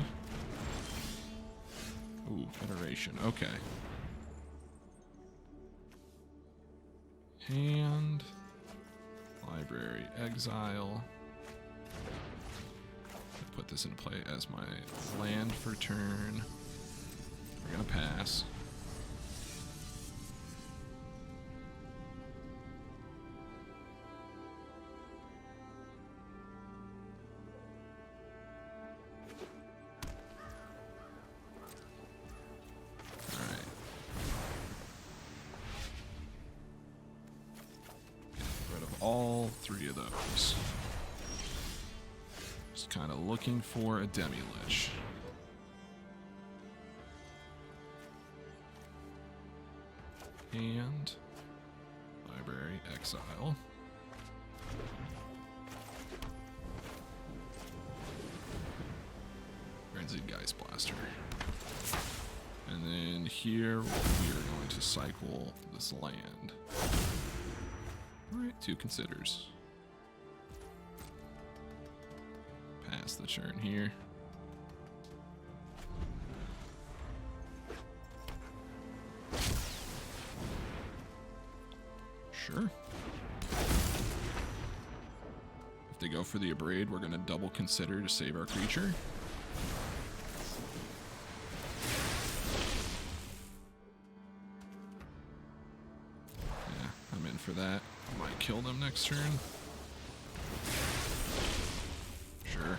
Ooh, iteration. Okay. Hand. Library. Exile. Put this into play as my land for turn. We're gonna pass. Alright. Get rid of all 3 of those. Just kind of looking for a Demi-Lich. And library, exile. Frenzied Geist Blaster. And then here we are going to cycle this land. Alright, 2 considers. Pass the turn here. Sure. If they go for the Abrade, we're going to double consider to save our creature. Yeah, I'm in for that. I might kill them next turn. Sure.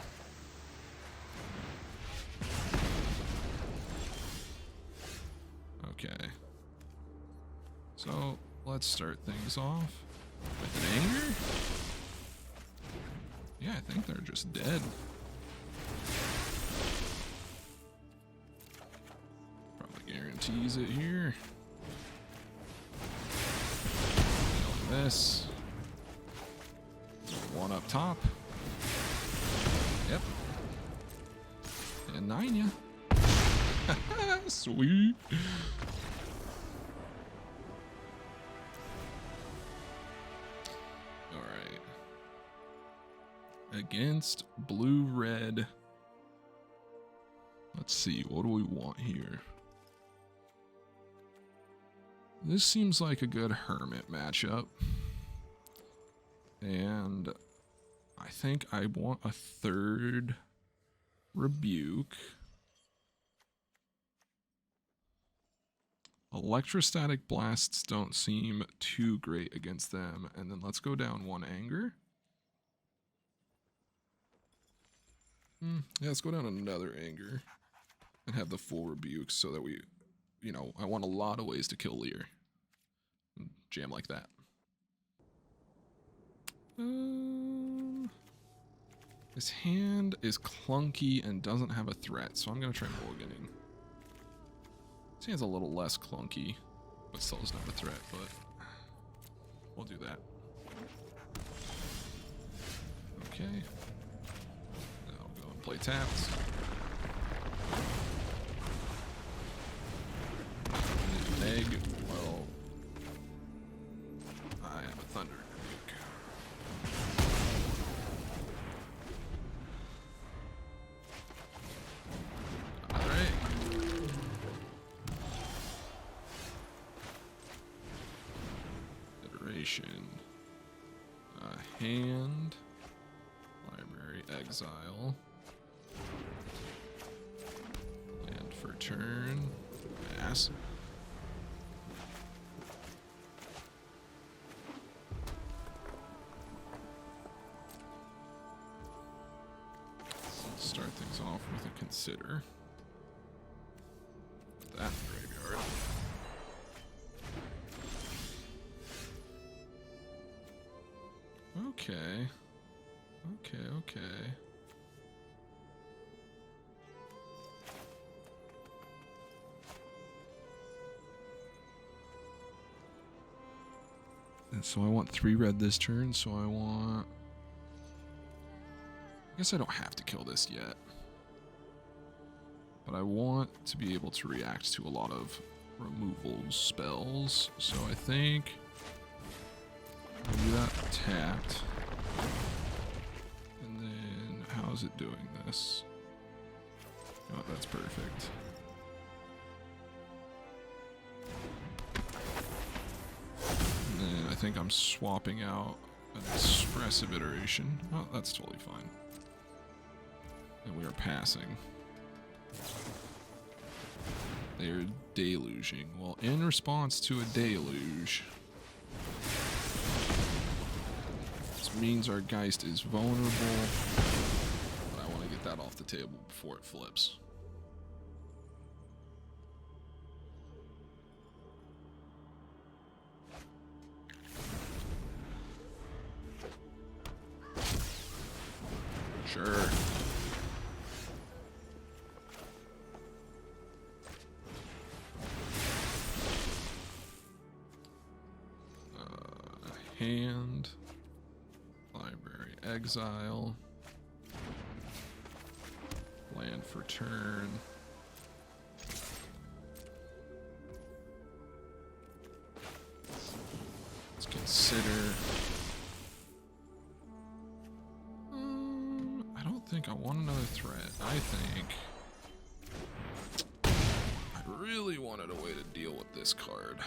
So let's start things off with an anger. Yeah, I think they're just dead. Probably guarantees it here. Killing this. One up top. Yep. And 9 ya. Sweet. Alright. Against blue-red. Let's see, what do we want here? This seems like a good Hermit matchup. And I think I want a third Rebuke. Electrostatic Blasts don't seem too great against them. And then let's go down one Anger. Yeah, let's go down another Anger. And have the full Rebuke so that we, you know, I want a lot of ways to kill Lear. Jam like that. This hand is clunky and doesn't have a threat, so I'm going to try mulliganing. This hand's a little less clunky, but still doesn't have a threat, but we'll do that. Okay. Now I'll go and play tapped. Egg. Well, I have a Thunder Rebuke. Alright. Iteration. Hand. Library exile. Land for turn. Pass. Start things off with a consider. Put that in the graveyard. Okay. Okay. And so I want 3 red this turn, so I want... I guess I don't have to kill this yet. But I want to be able to react to a lot of removal spells. So I think I'll do that tapped. And then how is it doing this? Oh, that's perfect. And then I think I'm swapping out an expressive iteration. Oh, that's totally fine. And we are passing. They are deluging. Well, in response to a deluge, this means our Geist is vulnerable. But I want to get that off the table before it flips. Sure. Hand, library exile, land for turn. Let's consider. I don't think I want another threat. I think I really wanted a way to deal with this card.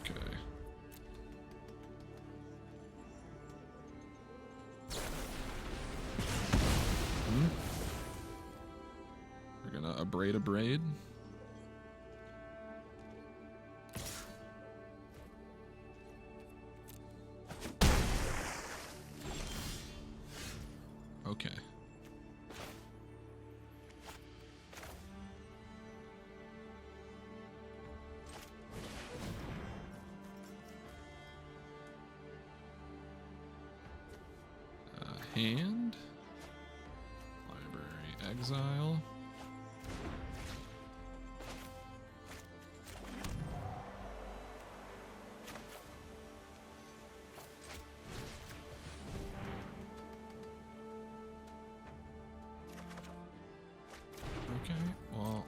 Okay. We're gonna abrade a braid. Okay. hand. Library exile. Okay, well.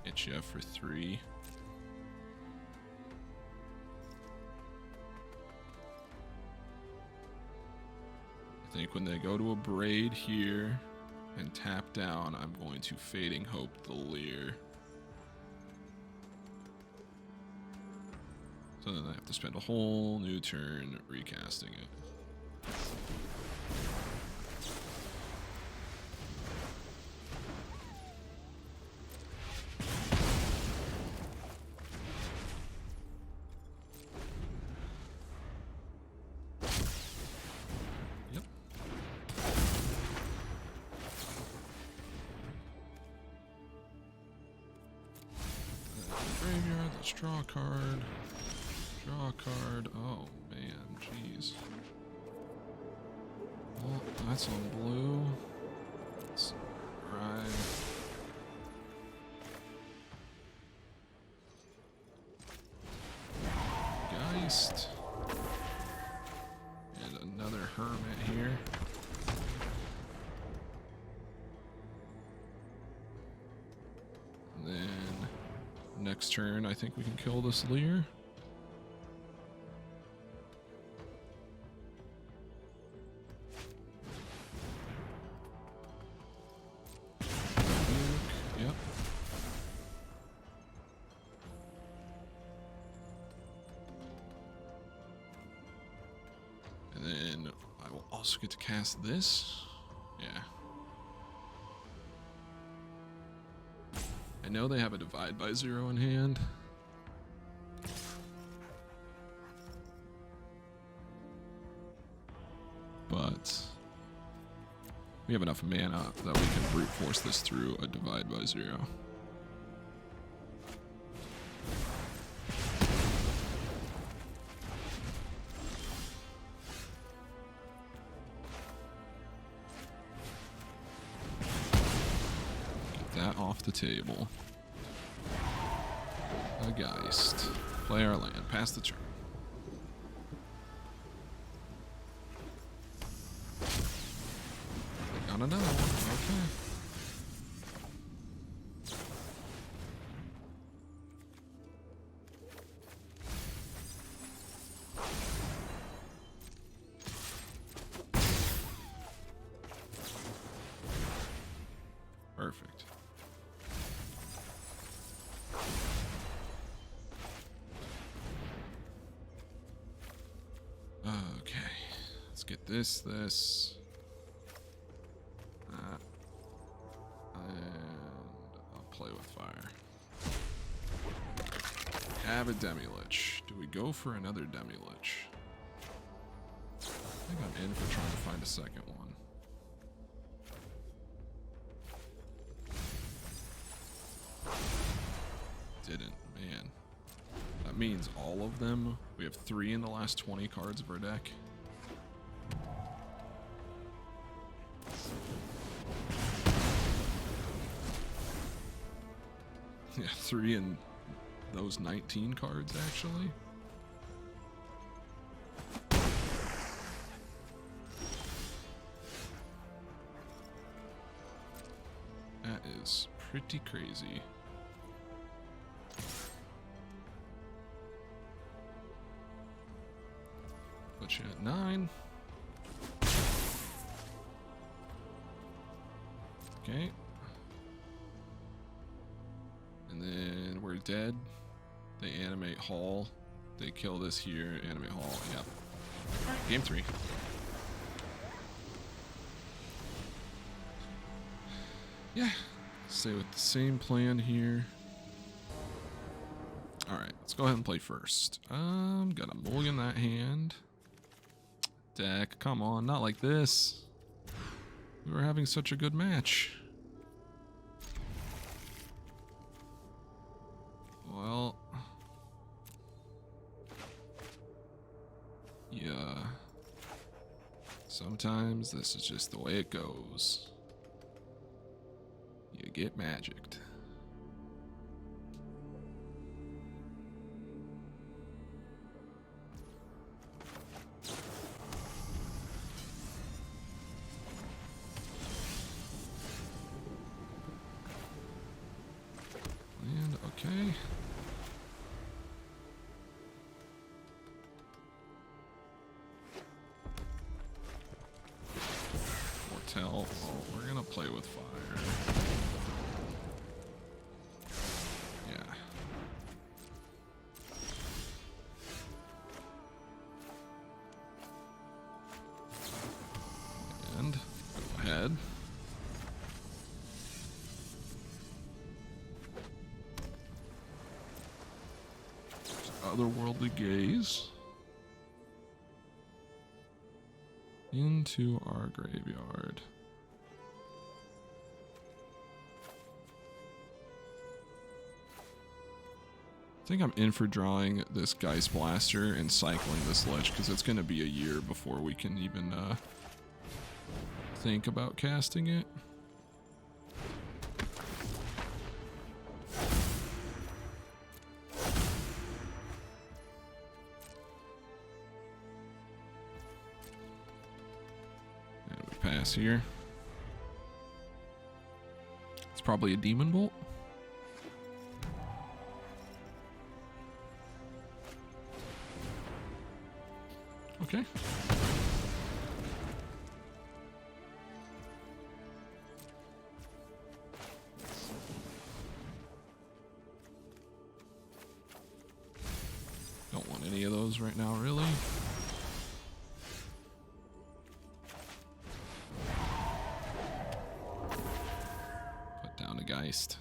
Hit you for 3. I think when they go to a braid here and tap down, I'm going to Fading Hope the Leer. So then I have to spend a whole new turn recasting it. Yep. Graveyard, let's draw a card. Draw a card. Oh man, jeez. Well, that's on blue. Let's ride. Geist. And another Hermit here. And then next turn, I think we can kill this Leer. Yep. And then I will also get to cast this. Yeah. I know they have a Divide by 0 in hand. But we have enough mana that we can brute force this through a Divide by 0. Get that off the table. A Geist. Play our land. Pass the turn. Got another one. Okay. Perfect. Okay. Let's get this. And I'll play with fire. Have a Demi-Lich. Do we go for another Demi-Lich? I think I'm in for trying to find a second one. Didn't, man. That means all of them. We have 3 in the last 20 cards of our deck. Yeah, 3 in those 19 cards, actually. That is pretty crazy. Put you at 9. Okay. And then we're dead. They animate Hall. They kill this here. Animate Hall. Yep. Alright, game 3. Yeah. Stay with the same plan here. Alright, let's go ahead and play first. I'm gonna mulligan that hand. Deck, come on, not like this. We were having such a good match. Well, Yeah. Sometimes this is just the way it goes. You get magicked. And okay. Foretell. Oh, we're gonna play with fire. Yeah. And go ahead. Otherworldly gaze into our graveyard. I think I'm in for drawing this Geist Blaster and cycling this Lich because it's going to be a year before we can even think about casting it. Pass here. It's probably a Demon Bolt. Okay. Don't want any of those right now, really. Geist.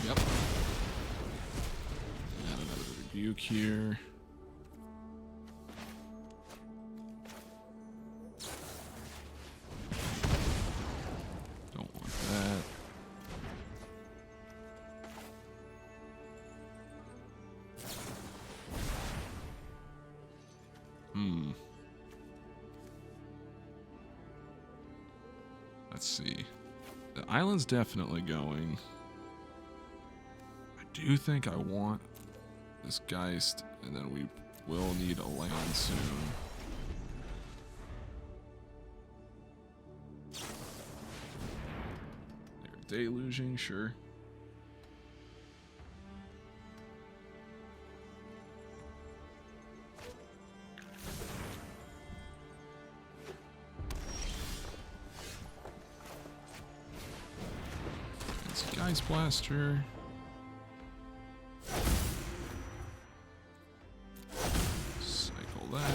Yep. Add another rebuke here. Don't want that. Let's see. The island's definitely going. I do think I want this Geist, and then we will need a land soon. They're deluging, sure. It's a Geist Blaster. Cycle that.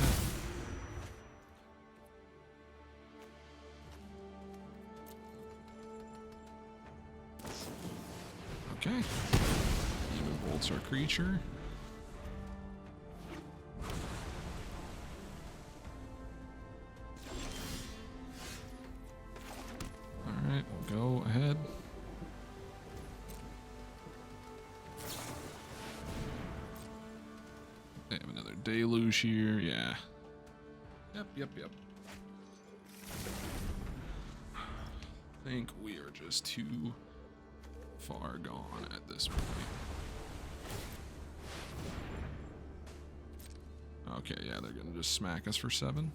Okay. Even bolts our creature. Alright, we'll go ahead. They have another deluge here, yeah. Yep. I think we are just too far gone at this point. Okay, yeah, they're gonna just smack us for 7.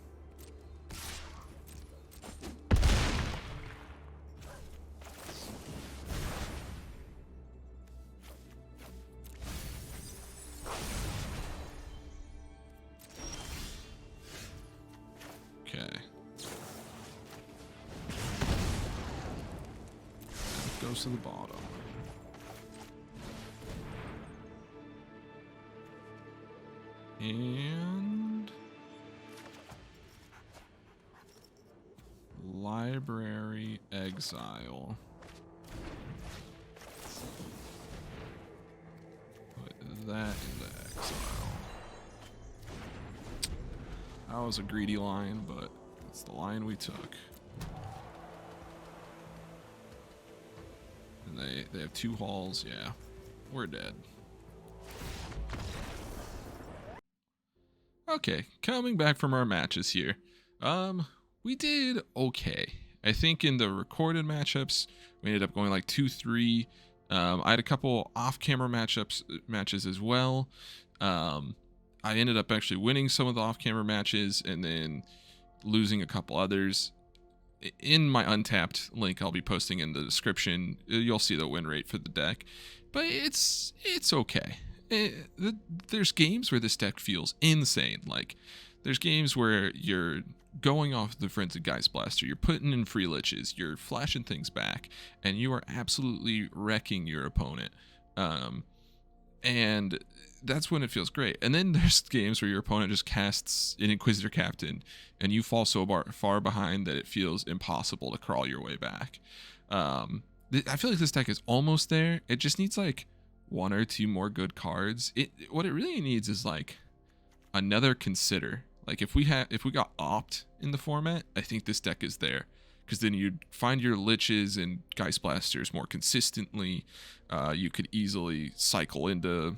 Okay. That goes to the bottom. And Library Exile. Put that into exile. That was a greedy line, but it's the line we took. And they have 2 halls. Yeah, we're dead. Okay, coming back from our matches here. We did okay. I think in the recorded matchups, we ended up going like 2-3. I had a couple off-camera matches as well. I ended up actually winning some of the off-camera matches and then losing a couple others. In my Untapped link I'll be posting in the description, you'll see the win rate for the deck. But it's okay. There's games where this deck feels insane. Like, there's games where you're going off the Frenzied Geist Blaster, you're putting in free Liches, you're flashing things back, and you are absolutely wrecking your opponent. And that's when it feels great. And then there's games where your opponent just casts an Inquisitor Captain, and you fall so far behind that it feels impossible to crawl your way back. I feel like this deck is almost there. It just needs like 1 or 2 more good cards. What it really needs is like another Consider. Like if we got Opt in the format, I think this deck is there, because then you'd find your Liches and Geist Blasters more consistently. You could easily cycle into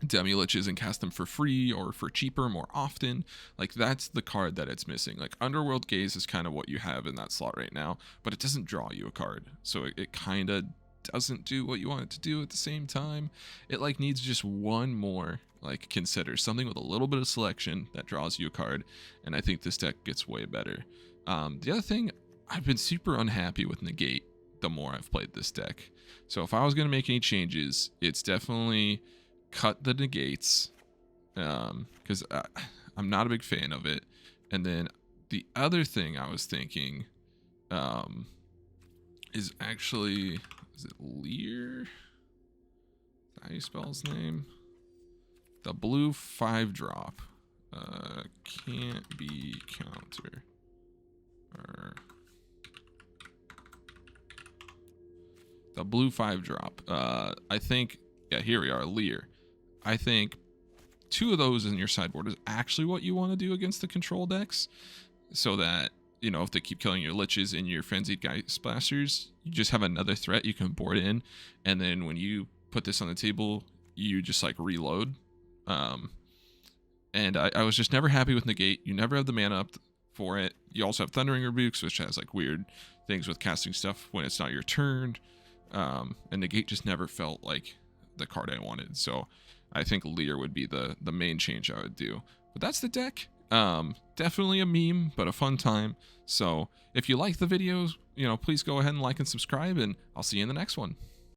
Demi Liches and cast them for free or for cheaper more often. Like, that's the card that it's missing. Like, Underworld Gaze is kind of what you have in that slot right now, but it doesn't draw you a card, so it kind of doesn't do what you want it to do at the same time. It like needs just 1 more like Consider, something with a little bit of selection that draws you a card, and I think this deck gets way better. The other thing, I've been super unhappy with Negate the more I've played this deck. So if I was going to make any changes, it's definitely cut the Negates, because I'm not a big fan of it. And then the other thing I was thinking is actually, is it Lear? Is that how you spell his name? The blue 5-drop can't be counter. The blue 5-drop. I think, yeah, here we are, Lear. I think 2 of those in your sideboard is actually what you want to do against the control decks, so that, you know, if they keep killing your Liches and your Frenzied Geist Blasters, you just have another threat you can board in, and then when you put this on the table, you just like reload. And I was just never happy with Negate. You never have the mana up for it. You also have Thundering Rebukes, which has like weird things with casting stuff when it's not your turn. And Negate just never felt like the card I wanted. So I think Lear would be the main change I would do. But that's the deck. Definitely a meme, but a fun time. So if you like the videos, you know, please go ahead and like and subscribe, and I'll see you in the next one.